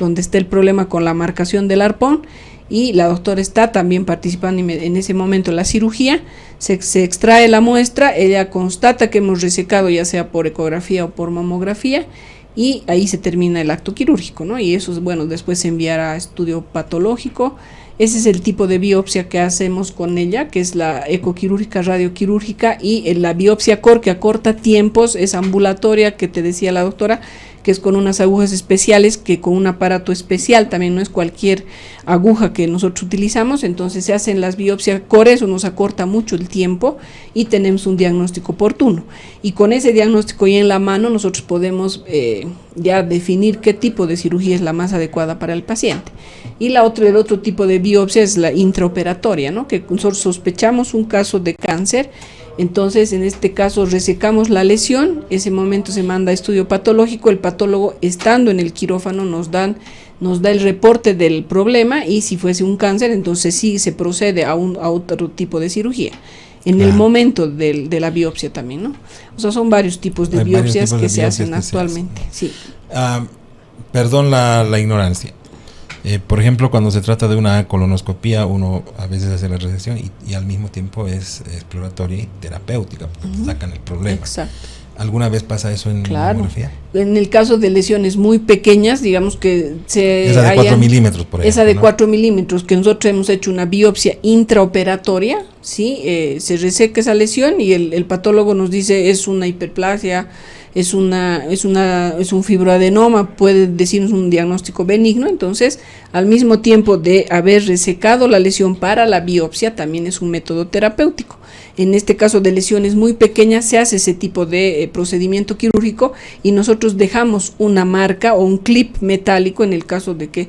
Speaker 2: donde está el problema con la marcación del arpón, y la doctora está también participando en ese momento en la cirugía. Se extrae la muestra, ella constata que hemos resecado ya sea por ecografía o por mamografía, y ahí se termina el acto quirúrgico, ¿no? Y eso es bueno, después se enviará a estudio patológico. Ese es el tipo de biopsia que hacemos con ella, que es la ecoquirúrgica, radioquirúrgica, y la biopsia core, que acorta tiempos, es ambulatoria, que te decía la doctora, que es con unas agujas especiales, que con un aparato especial, también no es cualquier aguja que nosotros utilizamos. Entonces se hacen las biopsias core, eso nos acorta mucho el tiempo y tenemos un diagnóstico oportuno. Y con ese diagnóstico ya en la mano nosotros podemos ya definir qué tipo de cirugía es la más adecuada para el paciente. Y el otro tipo de biopsia es la intraoperatoria, ¿no? Que nosotros sospechamos un caso de cáncer. Entonces, en este caso, resecamos la lesión, ese momento se manda a estudio patológico, el patólogo, estando en el quirófano, nos da el reporte del problema, y si fuese un cáncer, entonces sí se procede a otro tipo de cirugía. En el momento de la biopsia también, ¿no? O sea, son varios tipos de biopsias que se hacen actualmente. Sí.
Speaker 1: Perdón la ignorancia. Por ejemplo, cuando se trata de una colonoscopía, uno a veces hace la resección y al mismo tiempo es exploratoria y terapéutica, porque te sacan el problema.
Speaker 2: Exacto.
Speaker 1: ¿Alguna vez pasa eso en mamografía?
Speaker 2: En el caso de lesiones muy pequeñas, digamos que
Speaker 1: esa de 4 milímetros, por ejemplo.
Speaker 2: Esa de 4 milímetros, que nosotros hemos hecho una biopsia intraoperatoria, ¿sí? Se reseca esa lesión y el patólogo nos dice es una hiperplasia, es un fibroadenoma, puede decirnos un diagnóstico benigno. Entonces, al mismo tiempo de haber resecado la lesión para la biopsia, también es un método terapéutico. En este caso de lesiones muy pequeñas se hace ese tipo de procedimiento quirúrgico y nosotros dejamos una marca o un clip metálico en el caso de que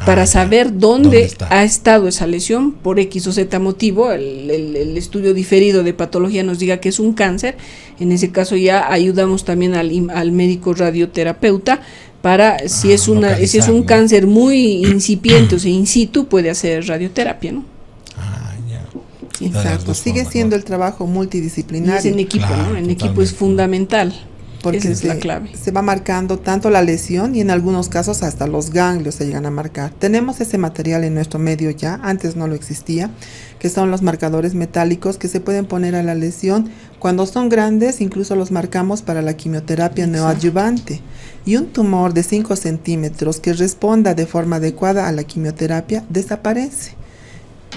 Speaker 2: para saber dónde ha estado esa lesión por X o Z motivo, el estudio diferido de patología nos diga que es un cáncer. En ese caso ya ayudamos también al médico radioterapeuta para si es un cáncer muy incipiente o sea, in situ, puede hacer radioterapia, ¿no?
Speaker 3: Exacto, sigue siendo el trabajo multidisciplinario.
Speaker 2: Y es en equipo, ¿no? En equipo es fundamental.
Speaker 3: Porque
Speaker 2: esa es la clave.
Speaker 3: Se va marcando tanto la lesión y en algunos casos hasta los ganglios se llegan a marcar. Tenemos ese material en nuestro medio ya, antes no lo existía, que son los marcadores metálicos que se pueden poner a la lesión. Cuando son grandes, incluso los marcamos para la quimioterapia neoadyuvante. Y un tumor de 5 centímetros que responda de forma adecuada a la quimioterapia desaparece.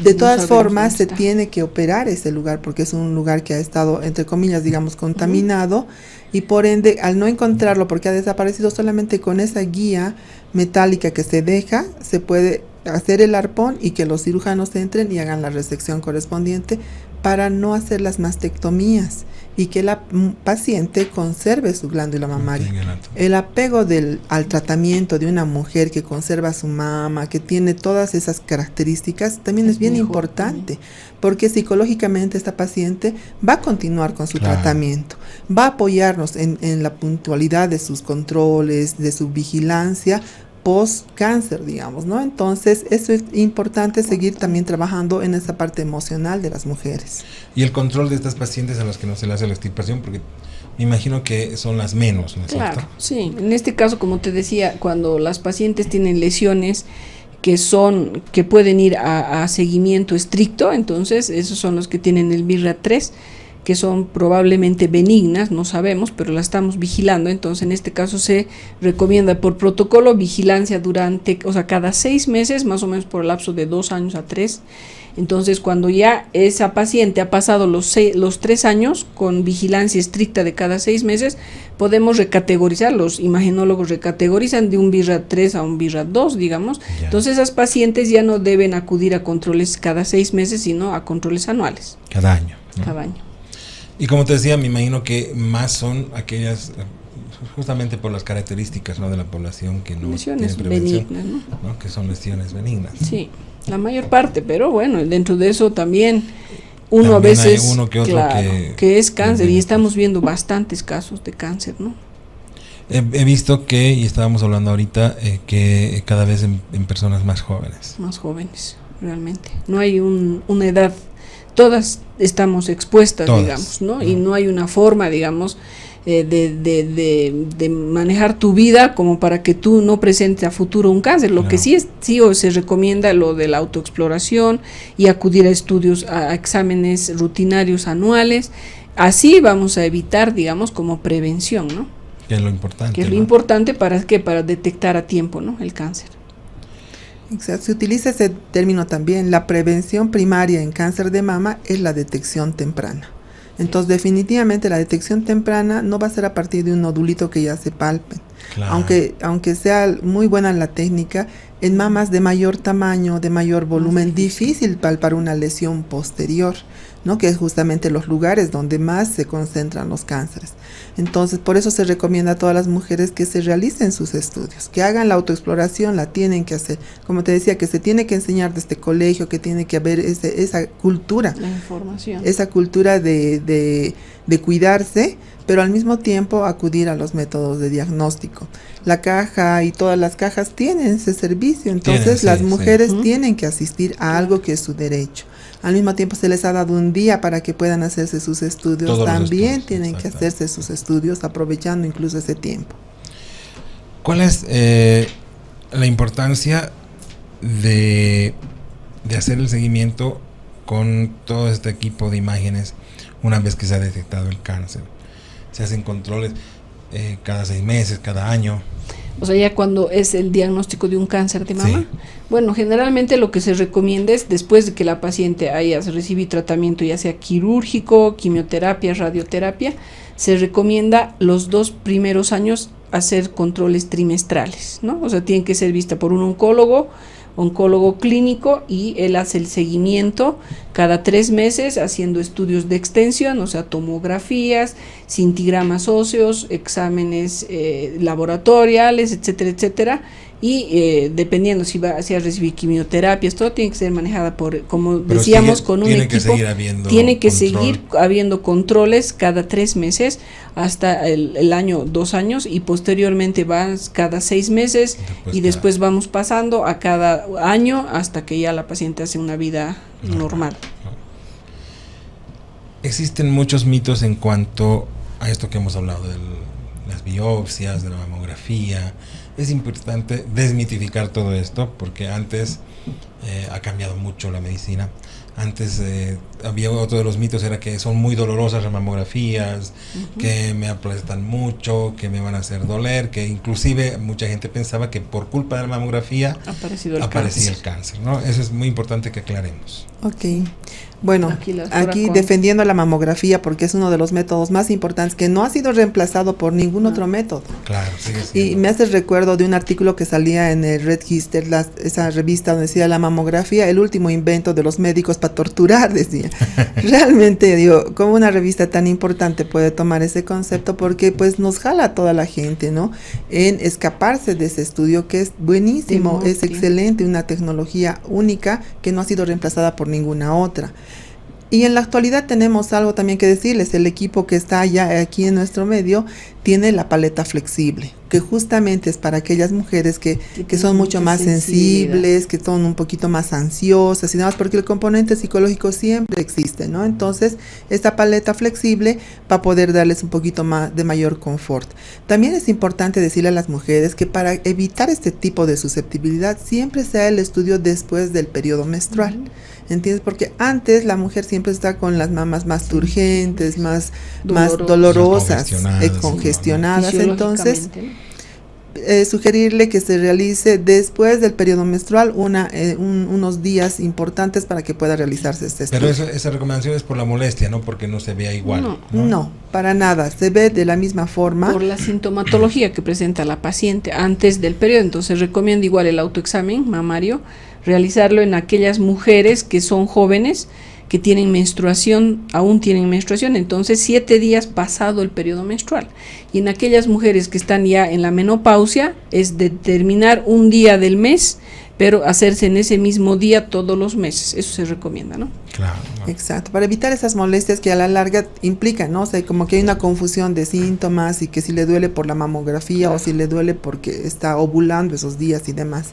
Speaker 3: De todas formas, se tiene que operar ese lugar porque es un lugar que ha estado, entre comillas, digamos, contaminado, y por ende, al no encontrarlo porque ha desaparecido, solamente con esa guía metálica que se deja, se puede hacer el arpón y que los cirujanos entren y hagan la resección correspondiente para no hacer las mastectomías y que la paciente conserve su glándula mamaria. El apego al tratamiento de una mujer que conserva su mama, que tiene todas esas características, también es bien importante, porque psicológicamente esta paciente va a continuar con su tratamiento, va a apoyarnos en la puntualidad de sus controles, de su vigilancia post-cáncer, digamos, ¿no? Entonces, eso es importante, seguir también trabajando en esa parte emocional de las mujeres.
Speaker 1: Y el control de estas pacientes a las que no se le hace la extirpación, porque me imagino que son las menos, ¿no es cierto?
Speaker 2: Claro, sí. En este caso, como te decía, cuando las pacientes tienen lesiones que pueden ir a seguimiento estricto, entonces esos son los que tienen el BRCA3, que son probablemente benignas, no sabemos, pero la estamos vigilando. Entonces en este caso se recomienda por protocolo vigilancia cada 6 meses, más o menos por el lapso de 2 años a 3. Entonces cuando ya esa paciente ha pasado los 3 años con vigilancia estricta de cada 6 meses, podemos recategorizar, los imagenólogos recategorizan de un BRCA3 a un BRCA2, digamos. Entonces esas pacientes ya no deben acudir a controles cada 6 meses, sino a controles anuales.
Speaker 1: Cada año, ¿no?
Speaker 2: Cada año.
Speaker 1: Y como te decía, me imagino que más son aquellas, justamente por las características, ¿no?, de la población que no
Speaker 2: lesiones
Speaker 1: tiene prevención,
Speaker 2: benignas,
Speaker 1: ¿no? Que son lesiones benignas.
Speaker 2: Sí, la mayor parte, pero bueno, dentro de eso también
Speaker 1: también
Speaker 2: a veces
Speaker 1: hay uno que otro
Speaker 2: que es cáncer, y estamos viendo bastantes casos de cáncer, ¿no?
Speaker 1: He visto que, y estábamos hablando ahorita, que cada vez en personas más jóvenes.
Speaker 2: Más jóvenes, realmente. No hay una edad. Todas estamos expuestas, digamos, ¿no? Y no hay una forma, digamos, de manejar tu vida como para que tú no presentes a futuro un cáncer. Lo que sí o se recomienda lo de la autoexploración y acudir a estudios, a exámenes rutinarios anuales. Así vamos a evitar, digamos, como prevención, ¿no?
Speaker 1: Que es lo importante.
Speaker 2: Que es lo importante para ¿qué? Para detectar a tiempo, ¿no? El cáncer.
Speaker 3: Exacto. Se utiliza ese término también. La prevención primaria en cáncer de mama es la detección temprana. Entonces, definitivamente la detección temprana no va a ser a partir de un nodulito que ya se palpe. Claro. Aunque sea muy buena la técnica, en mamas de mayor tamaño, de mayor volumen, difícil palpar una lesión posterior, ¿no? Que es justamente los lugares donde más se concentran los cánceres. Entonces, por eso se recomienda a todas las mujeres que se realicen sus estudios, que hagan la autoexploración, la tienen que hacer. Como te decía, que se tiene que enseñar desde colegio, que tiene que haber esa cultura,
Speaker 2: la información,
Speaker 3: esa cultura de cuidarse, pero al mismo tiempo acudir a los métodos de diagnóstico. La caja y todas las cajas tienen ese servicio, entonces las mujeres tienen que asistir a algo que es su derecho. Al mismo tiempo se les ha dado un día para que puedan hacerse sus estudios. Todos también tienen que hacerse sus estudios, aprovechando incluso ese tiempo.
Speaker 1: ¿Cuál es la importancia de hacer el seguimiento con todo este equipo de imágenes una vez que se ha detectado el cáncer? Se hacen controles cada 6 meses, cada año.
Speaker 2: O sea, ya cuando es el diagnóstico de un cáncer de mama. Sí. Bueno, generalmente lo que se recomienda es después de que la paciente haya recibido tratamiento, ya sea quirúrgico, quimioterapia, radioterapia, se recomienda los 2 primeros años hacer controles trimestrales, ¿no? O sea, tienen que ser vista por un oncólogo clínico, y él hace el seguimiento cada 3 meses haciendo estudios de extensión, o sea, tomografías, cintigramas óseos, exámenes laboratoriales, etcétera, etcétera, y dependiendo si ha recibido quimioterapias, todo tiene que ser manejada por, como decíamos, con un equipo. Tiene que seguir habiendo controles cada 3 meses hasta el año, 2 años, y posteriormente van cada 6 meses y después vamos pasando a cada año hasta que ya la paciente hace una vida normal.
Speaker 1: Existen muchos mitos en cuanto a esto que hemos hablado de las biopsias, de la mamografía. Es importante desmitificar todo esto porque antes ha cambiado mucho la medicina. Antes había otro de los mitos, era que son muy dolorosas las mamografías, que me aplastan mucho, que me van a hacer doler, que inclusive mucha gente pensaba que por culpa de la mamografía aparecía el cáncer, ¿no? Eso es muy importante que aclaremos.
Speaker 3: Ok. Bueno, aquí defendiendo la mamografía porque es uno de los métodos más importantes que no ha sido reemplazado por ningún otro método.
Speaker 1: Claro,
Speaker 3: y me hace recuerdo de un artículo que salía en el Register, esa revista donde decía la mamografía, el último invento de los médicos para torturar, decía. Realmente, digo, como una revista tan importante puede tomar ese concepto porque pues nos jala a toda la gente, ¿no? En escaparse de ese estudio que es buenísimo, es excelente, una tecnología única que no ha sido reemplazada por ninguna otra. Y en la actualidad tenemos algo también que decirles, el equipo que está ya aquí en nuestro medio tiene la paleta flexible, que justamente es para aquellas mujeres que son mucho más sensibles, que son un poquito más ansiosas y nada más, porque el componente psicológico siempre existe, ¿no? Entonces, esta paleta flexible va a poder darles un poquito más de mayor confort. También es importante decirle a las mujeres que para evitar este tipo de susceptibilidad siempre sea el estudio después del periodo menstrual. ¿Entiendes? Porque antes la mujer siempre está con las mamas más turgentes, más dolorosas, congestionadas. Entonces, sugerirle que se realice después del periodo menstrual unos días importantes para que pueda realizarse este estudio.
Speaker 1: Pero esa recomendación es por la molestia, no porque no se vea igual.
Speaker 3: No, para nada, se ve de la misma forma.
Speaker 2: Por la sintomatología que presenta la paciente antes del periodo, entonces recomiendo igual el autoexamen mamario, realizarlo en aquellas mujeres que son jóvenes, que tienen menstruación, aún tienen menstruación, entonces 7 días pasado el periodo menstrual. Y en aquellas mujeres que están ya en la menopausia, es determinar un día del mes, pero hacerse en ese mismo día todos los meses. Eso se recomienda, ¿no?
Speaker 1: Claro.
Speaker 3: Exacto, para evitar esas molestias que a la larga implican, ¿no? O sea, como que hay una confusión de síntomas y que si le duele por la mamografía o si le duele porque está ovulando esos días y demás.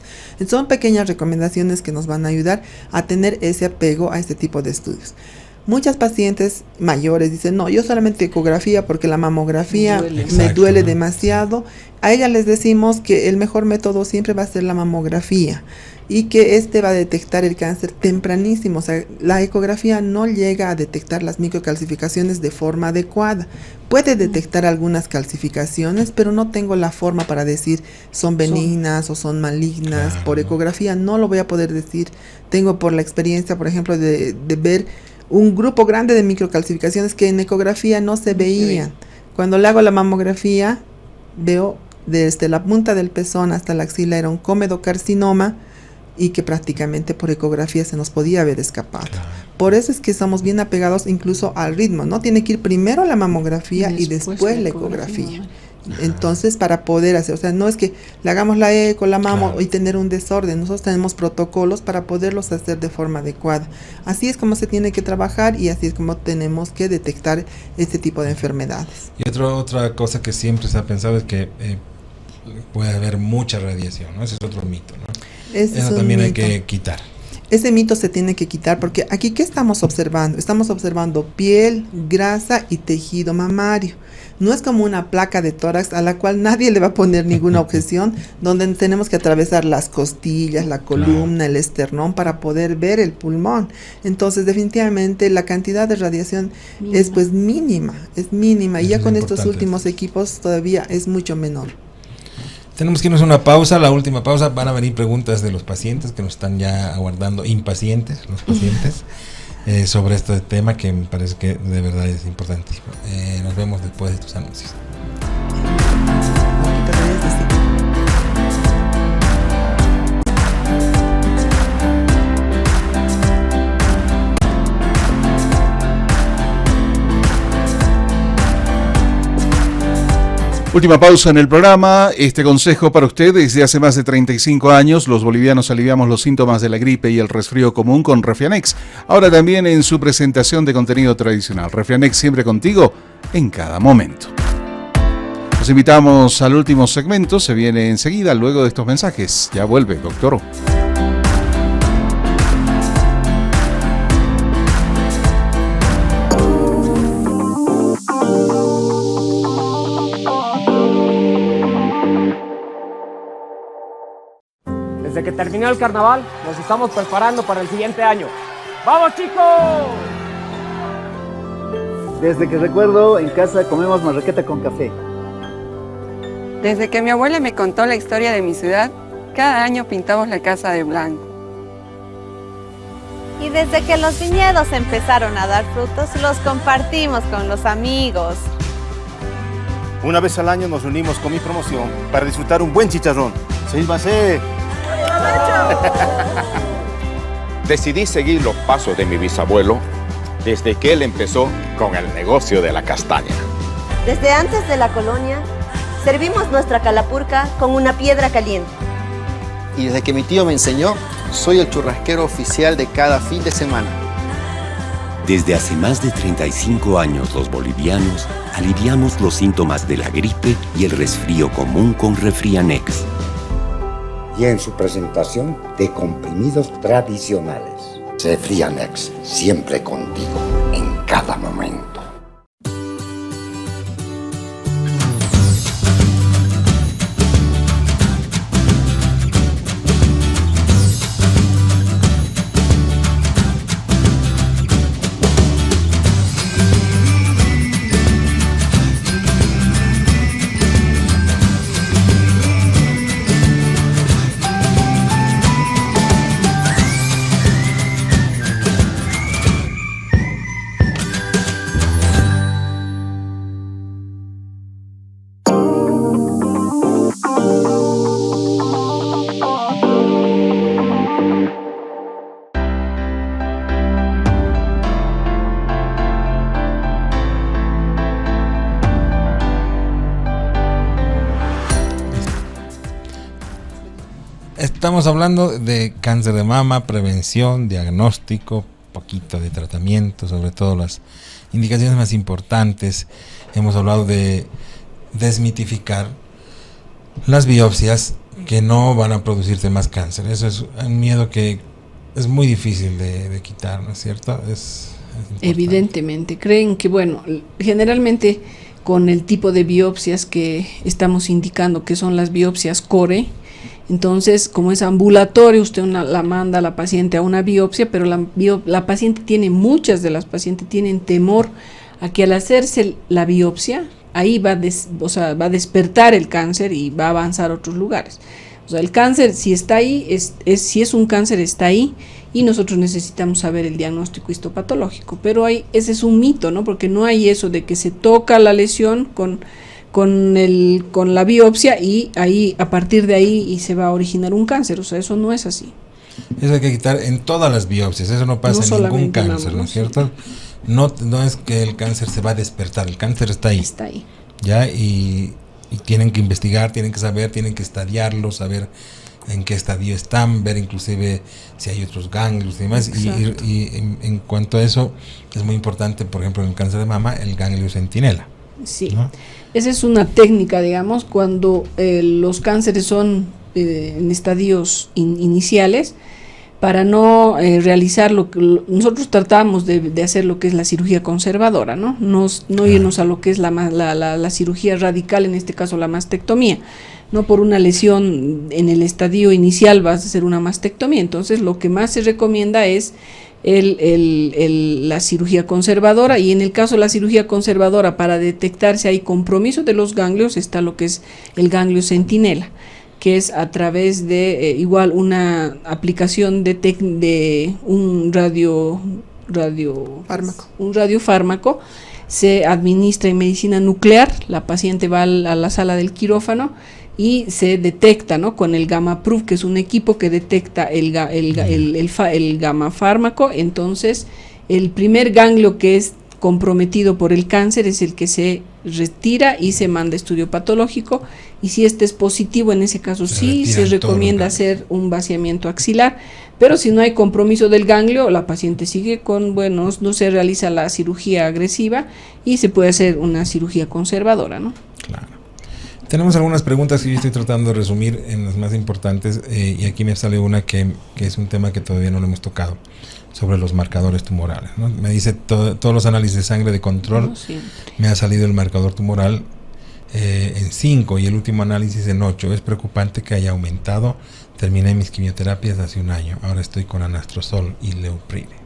Speaker 3: Son pequeñas recomendaciones que nos van a ayudar a tener ese apego a este tipo de estudios. Muchas pacientes mayores dicen, no, yo solamente ecografía porque la mamografía me
Speaker 1: Exacto,
Speaker 3: duele
Speaker 1: ¿no?
Speaker 3: demasiado. A ellas les decimos que el mejor método siempre va a ser la mamografía y que este va a detectar el cáncer tempranísimo. O sea, la ecografía no llega a detectar las microcalcificaciones de forma adecuada. Puede detectar algunas calcificaciones, pero no tengo la forma para decir son benignas o son malignas.
Speaker 1: Claro,
Speaker 3: por
Speaker 1: ¿no?
Speaker 3: ecografía no lo voy a poder decir. Tengo por la experiencia, por ejemplo, de ver un grupo grande de microcalcificaciones que en ecografía no se veían. Cuando le hago la mamografía, veo desde la punta del pezón hasta la axila era un comedocarcinoma y que prácticamente por ecografía se nos podía haber escapado.
Speaker 1: Claro.
Speaker 3: Por eso es que estamos bien apegados incluso al ritmo, ¿no? Tiene que ir primero la mamografía y después la ecografía. Entonces, para poder hacer, o sea, no es que le hagamos la eco, la mamo
Speaker 1: Claro.
Speaker 3: y tener un desorden. Nosotros tenemos protocolos para poderlos hacer de forma adecuada. Así es como se tiene que trabajar y así es como tenemos que detectar este tipo de enfermedades.
Speaker 1: Y otra cosa que siempre se ha pensado es que puede haber mucha radiación, ¿no? Ese es otro mito, ¿no?
Speaker 3: Ese es
Speaker 1: Eso
Speaker 3: un
Speaker 1: también hay
Speaker 3: mito.
Speaker 1: que quitar.
Speaker 3: Ese mito se tiene que quitar porque aquí, ¿qué estamos observando? Estamos observando piel, grasa y tejido mamario. No es como una placa de tórax a la cual nadie le va a poner ninguna objeción, donde tenemos que atravesar las costillas, la columna, el esternón para poder ver el pulmón. Entonces, definitivamente la cantidad de radiación es pues mínima, es mínima. Y
Speaker 1: Eso
Speaker 3: ya
Speaker 1: es
Speaker 3: con estos
Speaker 1: importante.
Speaker 3: últimos equipos todavía es mucho menor.
Speaker 1: Tenemos que irnos a una pausa, la última pausa. Van a venir preguntas de los pacientes que nos están ya aguardando, impacientes, los pacientes, sobre este tema que me parece que de verdad es importante. Nos vemos después de estos anuncios.
Speaker 4: Última pausa en el programa. Este consejo para usted: desde hace más de 35 años los bolivianos aliviamos los síntomas de la gripe y el resfrío común con Refrianex. Ahora también en su presentación de contenido tradicional. Refrianex, siempre contigo en cada momento. Los invitamos al último segmento. Se viene enseguida luego de estos mensajes. Ya vuelve, doctor.
Speaker 11: Desde que terminó el carnaval, nos estamos preparando para el siguiente año. ¡Vamos, chicos!
Speaker 12: Desde que recuerdo, en casa comemos marraqueta con café.
Speaker 13: Desde que mi abuela me contó la historia de mi ciudad, cada año pintamos la casa de blanco.
Speaker 14: Y desde que los viñedos empezaron a dar frutos, los compartimos con los amigos.
Speaker 15: Una vez al año nos reunimos con mi promoción para disfrutar un buen chicharrón. ¡Sírvase!
Speaker 16: Decidí seguir los pasos de mi bisabuelo desde que él empezó con el negocio de la castaña.
Speaker 17: Desde antes de la colonia, servimos nuestra calapurca con una piedra caliente.
Speaker 18: Y desde que mi tío me enseñó, soy el churrasquero oficial de cada fin de semana.
Speaker 19: Desde hace más de 35 años los bolivianos aliviamos los síntomas de la gripe y el resfrío común con Refrianex.
Speaker 20: Y en su presentación de comprimidos tradicionales. Refrianex, siempre contigo, en cada momento.
Speaker 1: Estamos hablando de cáncer de mama, prevención, diagnóstico, poquito de tratamiento, sobre todo las indicaciones más importantes. Hemos hablado de desmitificar las biopsias que no van a producirte más cáncer. Eso es un miedo que es muy difícil de quitar, ¿no es cierto? Es
Speaker 2: Evidentemente, creen que, bueno, generalmente con el tipo de biopsias que estamos indicando, que son las biopsias core, entonces, como es ambulatorio, usted la manda a la paciente a una biopsia, pero la paciente muchas de las pacientes tienen temor a que al hacerse la biopsia, ahí va a despertar el cáncer y va a avanzar a otros lugares. O sea, el cáncer, si está ahí, si es un cáncer, está ahí, y nosotros necesitamos saber el diagnóstico histopatológico. Pero ese es un mito, ¿no? Porque no hay eso de que se toca la lesión con la biopsia y ahí, a partir de ahí, y se va a originar un cáncer. O sea, eso no es así.
Speaker 1: Eso hay que quitar en todas las biopsias, eso no pasa en ningún cáncer, ¿no es cierto? No es que el cáncer se va a despertar, el cáncer está ahí.
Speaker 2: Está ahí.
Speaker 1: Ya, y tienen que investigar, tienen que saber, tienen que estadiarlo, saber en qué estadio están, ver inclusive si hay otros ganglios y demás. Y en cuanto a eso, es muy importante, por ejemplo, en el cáncer de mama, el ganglio centinela.
Speaker 2: Sí,
Speaker 1: ¿no?
Speaker 2: Esa es una técnica, digamos, cuando los cánceres son en estadios iniciales, para no realizar nosotros tratamos de hacer lo que es la cirugía conservadora, no irnos a lo que es la cirugía radical, en este caso la mastectomía. No por una lesión en el estadio inicial vas a hacer una mastectomía. Entonces lo que más se recomienda es la cirugía conservadora, y en el caso de la cirugía conservadora, para detectar si hay compromiso de los ganglios, está lo que es el ganglio centinela, que es a través de igual una aplicación de un radiofármaco, se administra en medicina nuclear. La paciente va a la sala del quirófano y se detecta, ¿no?, con el gamma proof, que es un equipo que detecta el gamma fármaco. Entonces el primer ganglio que es comprometido por el cáncer es el que se retira y se manda estudio patológico, y si este es positivo, en ese caso sí se recomienda hacer un vaciamiento axilar. Pero si no hay compromiso del ganglio, la paciente sigue no se realiza la cirugía agresiva y se puede hacer una cirugía conservadora, ¿no?
Speaker 1: Claro. Tenemos algunas preguntas que yo estoy tratando de resumir en las más importantes, y aquí me sale una que es un tema que todavía no lo hemos tocado, sobre los marcadores tumorales, ¿no? Me dice todos los análisis de sangre de control, me ha salido el marcador tumoral en 5 y el último análisis en 8. Es preocupante que haya aumentado. Terminé mis quimioterapias hace un año. Ahora estoy con anastrozol y leupride.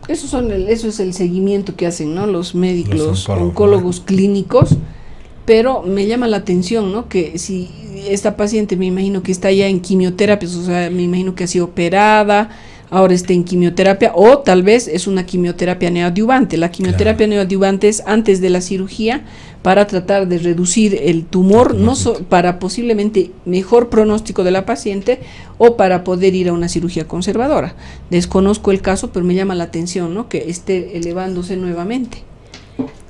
Speaker 2: Eso es el seguimiento que hacen, ¿no?, los médicos, los oncólogos clínicos. Pero me llama la atención, ¿no?, que si esta paciente, me imagino que está ya en quimioterapias, o sea, me imagino que ha sido operada, ahora está en quimioterapia, o tal vez es una quimioterapia neoadyuvante. La quimioterapia neoadyuvante es antes de la cirugía, para tratar de reducir el tumor, para posiblemente mejor pronóstico de la paciente, o para poder ir a una cirugía conservadora. Desconozco el caso, pero me llama la atención, ¿no?, que esté elevándose nuevamente.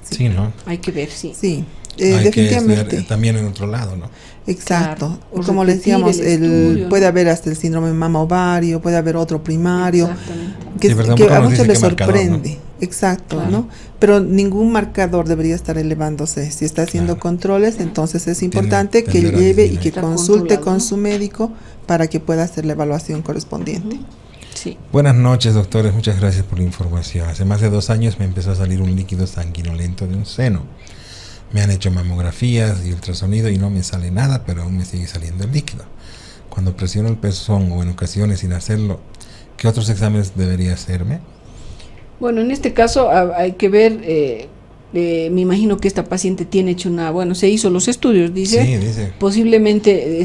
Speaker 1: Sí, ¿no?
Speaker 2: Hay que ver, sí.
Speaker 3: Sí.
Speaker 1: Hay
Speaker 3: definitivamente.
Speaker 1: que también en otro lado, ¿no?
Speaker 3: Exacto. Claro. Como le decíamos, puede haber hasta el síndrome mama-ovario, puede haber otro primario, que a muchos les sorprende. Marcador, ¿no? Exacto, claro. ¿no? Pero ningún marcador debería estar elevándose. Si está haciendo controles, entonces es importante que lleve y que consulte con su médico para que pueda hacer la evaluación correspondiente.
Speaker 2: Sí.
Speaker 1: Buenas noches, doctores. Muchas gracias por la información. Hace más de 2 años me empezó a salir un líquido sanguinolento de un seno. Me han hecho mamografías y ultrasonido y no me sale nada, pero aún me sigue saliendo el líquido. Cuando presiono el pezón, o en ocasiones sin hacerlo, ¿qué otros exámenes debería hacerme?
Speaker 2: Bueno, en este caso hay que ver, me imagino que esta paciente tiene hecho se hizo los estudios, dice.
Speaker 1: Sí, dice.
Speaker 2: Posiblemente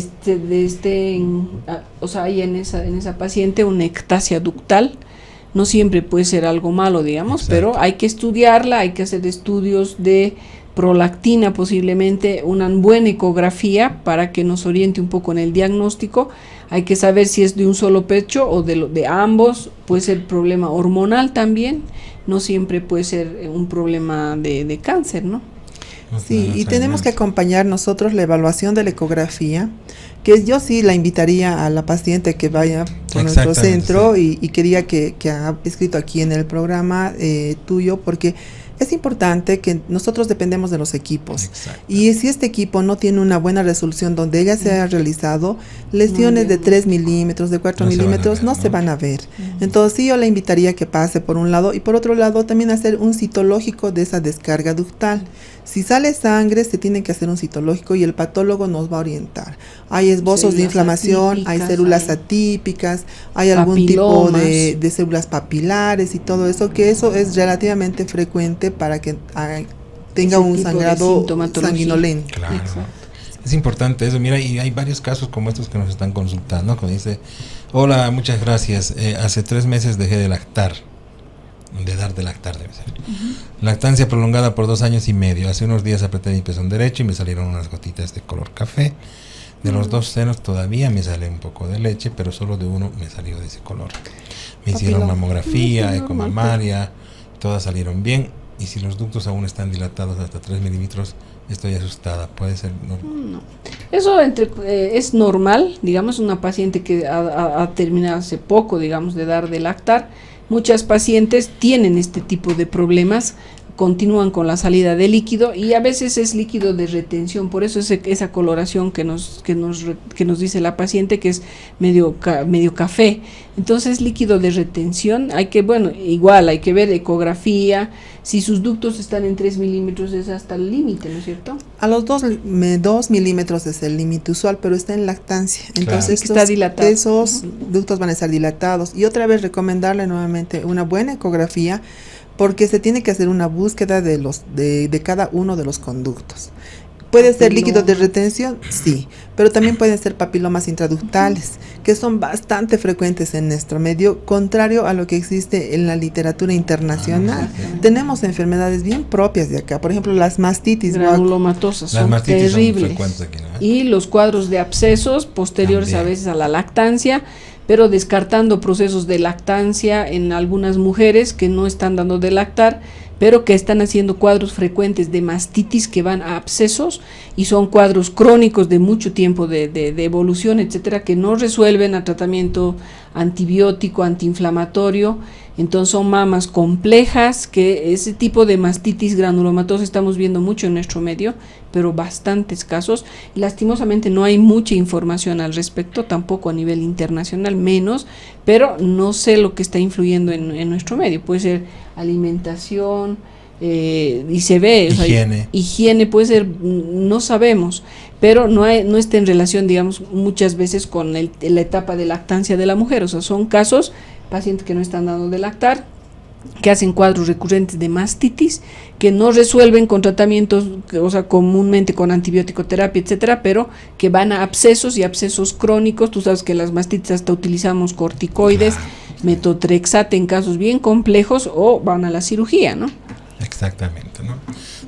Speaker 2: hay en esa paciente una ectasia ductal. No siempre puede ser algo malo, digamos. Exacto. Pero hay que estudiarla, hay que hacer estudios de prolactina, posiblemente una buena ecografía para que nos oriente un poco en el diagnóstico. Hay que saber si es de un solo pecho o de ambos. Puede ser problema hormonal también, no siempre puede ser un problema de cáncer, ¿no?
Speaker 3: Sí, y tenemos que acompañar nosotros la evaluación de la ecografía, que yo sí la invitaría a la paciente que vaya a nuestro centro, y quería que ha escrito aquí en el programa tuyo, porque Es importante que nosotros dependemos de los equipos.
Speaker 1: Exacto.
Speaker 3: Y si este equipo no tiene una buena resolución donde ella se haya realizado, lesiones de 3 milímetros, de 4 milímetros, no se van a ver. Entonces sí, yo le invitaría a que pase por un lado y por otro lado también hacer un citológico de esa descarga ductal. Si sale sangre, se tiene que hacer un citológico y el patólogo nos va a orientar. Hay esbozos de inflamación, hay células atípicas, hay algún tipo de células papilares y todo eso, que eso es relativamente frecuente para que tenga un sangrado sanguinolento.
Speaker 1: Claro. Es importante eso. Mira, y hay varios casos como estos que nos están consultando, como dice: hola, muchas gracias, hace 3 meses dejé de lactar. De dar de lactar debe ser. Lactancia prolongada por 2 años y medio. Hace unos días apreté mi pezón derecho y me salieron unas gotitas de color café. De los 2 senos todavía me sale un poco de leche, pero solo de uno me salió de ese color. Me hicieron mamografía, ecomamaria, todas salieron bien. Y si los ductos aún están dilatados hasta 3 milímetros, estoy asustada. ¿Puede ser normal?
Speaker 2: No. Eso es normal, digamos, una paciente que ha terminado hace poco, digamos, de dar de lactar. Muchas pacientes tienen este tipo de problemas, continúan con la salida de líquido y a veces es líquido de retención, por eso esa coloración que nos dice la paciente, que es medio café. Entonces, líquido de retención, hay que ver ecografía. Si sus ductos están en 3 milímetros es hasta el límite, ¿no es cierto?
Speaker 3: A los 2 milímetros es el límite usual, pero está en lactancia. Entonces,
Speaker 2: está dilatado.
Speaker 3: Esos ductos van a estar dilatados. Y otra vez recomendarle nuevamente una buena ecografía, porque se tiene que hacer una búsqueda de cada uno de los conductos. ¿Puede ser líquido de retención? Sí, pero también pueden ser papilomas intraductales, que son bastante frecuentes en nuestro medio, contrario a lo que existe en la literatura internacional. Tenemos enfermedades bien propias de acá, por ejemplo, las mastitis
Speaker 2: granulomatosas son terribles.
Speaker 1: Son aquí, ¿no?
Speaker 2: Y los cuadros de abscesos posteriores también, a veces a la lactancia, pero descartando procesos de lactancia en algunas mujeres que no están dando de lactar, pero que están haciendo cuadros frecuentes de mastitis que van a abscesos y son cuadros crónicos de mucho tiempo de evolución, etcétera, que no resuelven a tratamiento antibiótico, antiinflamatorio. Entonces son mamas complejas, que ese tipo de mastitis granulomatosa estamos viendo mucho en nuestro medio, pero bastantes casos. Lastimosamente no hay mucha información al respecto, tampoco a nivel internacional, menos, pero no sé lo que está influyendo en nuestro medio. Puede ser alimentación, y se ve, higiene puede ser, no sabemos, pero no está en relación, digamos, muchas veces con la etapa de lactancia de la mujer. O sea, son casos, pacientes que no están dando de lactar, que hacen cuadros recurrentes de mastitis, que no resuelven con tratamientos, o sea, comúnmente con antibiótico terapia, etcétera, pero que van a abscesos y abscesos crónicos. Tú sabes que las mastitis hasta utilizamos corticoides, metotrexate en casos bien complejos, o van a la cirugía, ¿no?
Speaker 1: Exactamente, ¿no?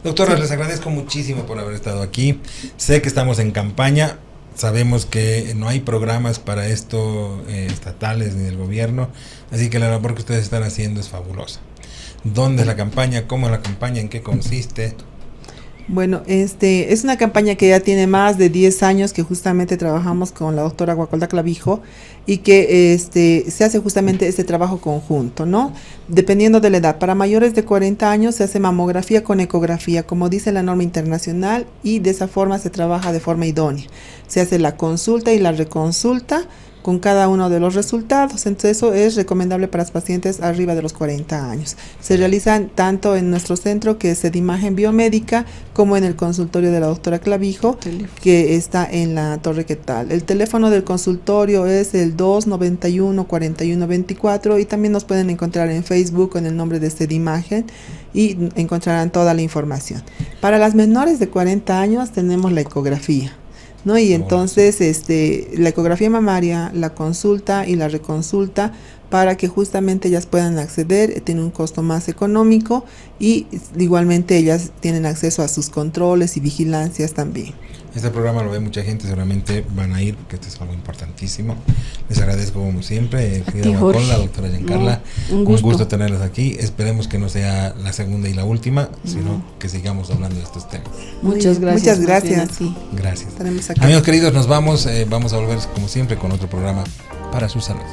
Speaker 1: Doctora, les agradezco muchísimo por haber estado aquí. Sé que estamos en campaña, sabemos que no hay programas para esto estatales ni del gobierno, así que la labor que ustedes están haciendo es fabulosa. ¿Dónde es la campaña? ¿Cómo es la campaña? ¿En qué consiste?
Speaker 3: Bueno, es una campaña que ya tiene más de 10 años que justamente trabajamos con la doctora Guacolda Clavijo y que se hace justamente este trabajo conjunto, ¿no? Dependiendo de la edad. Para mayores de 40 años se hace mamografía con ecografía, como dice la norma internacional, y de esa forma se trabaja de forma idónea. Se hace la consulta y la reconsulta con cada uno de los resultados. Entonces eso es recomendable para los pacientes arriba de los 40 años. Se realizan tanto en nuestro centro, que es de imagen biomédica, como en el consultorio de la doctora Clavijo, que está en la Torre Quetal. El teléfono del consultorio es el 291-4124 y también nos pueden encontrar en Facebook con el nombre de Sedimagen y encontrarán toda la información. Para las menores de 40 años tenemos la ecografía, ¿no? Y entonces la ecografía mamaria, la consulta y la reconsulta, para que justamente ellas puedan acceder, tiene un costo más económico y igualmente ellas tienen acceso a sus controles y vigilancias también.
Speaker 1: Este programa lo ve mucha gente, seguramente van a ir porque esto es algo importantísimo. Les agradezco como siempre, con la doctora Giancarla. Un gusto tenerlas aquí. Esperemos que no sea la segunda y la última, sino que sigamos hablando de estos temas.
Speaker 2: Muchas gracias.
Speaker 3: Muchas gracias.
Speaker 1: Gracias. Amigos queridos, nos vamos a volver como siempre con otro programa para su salud.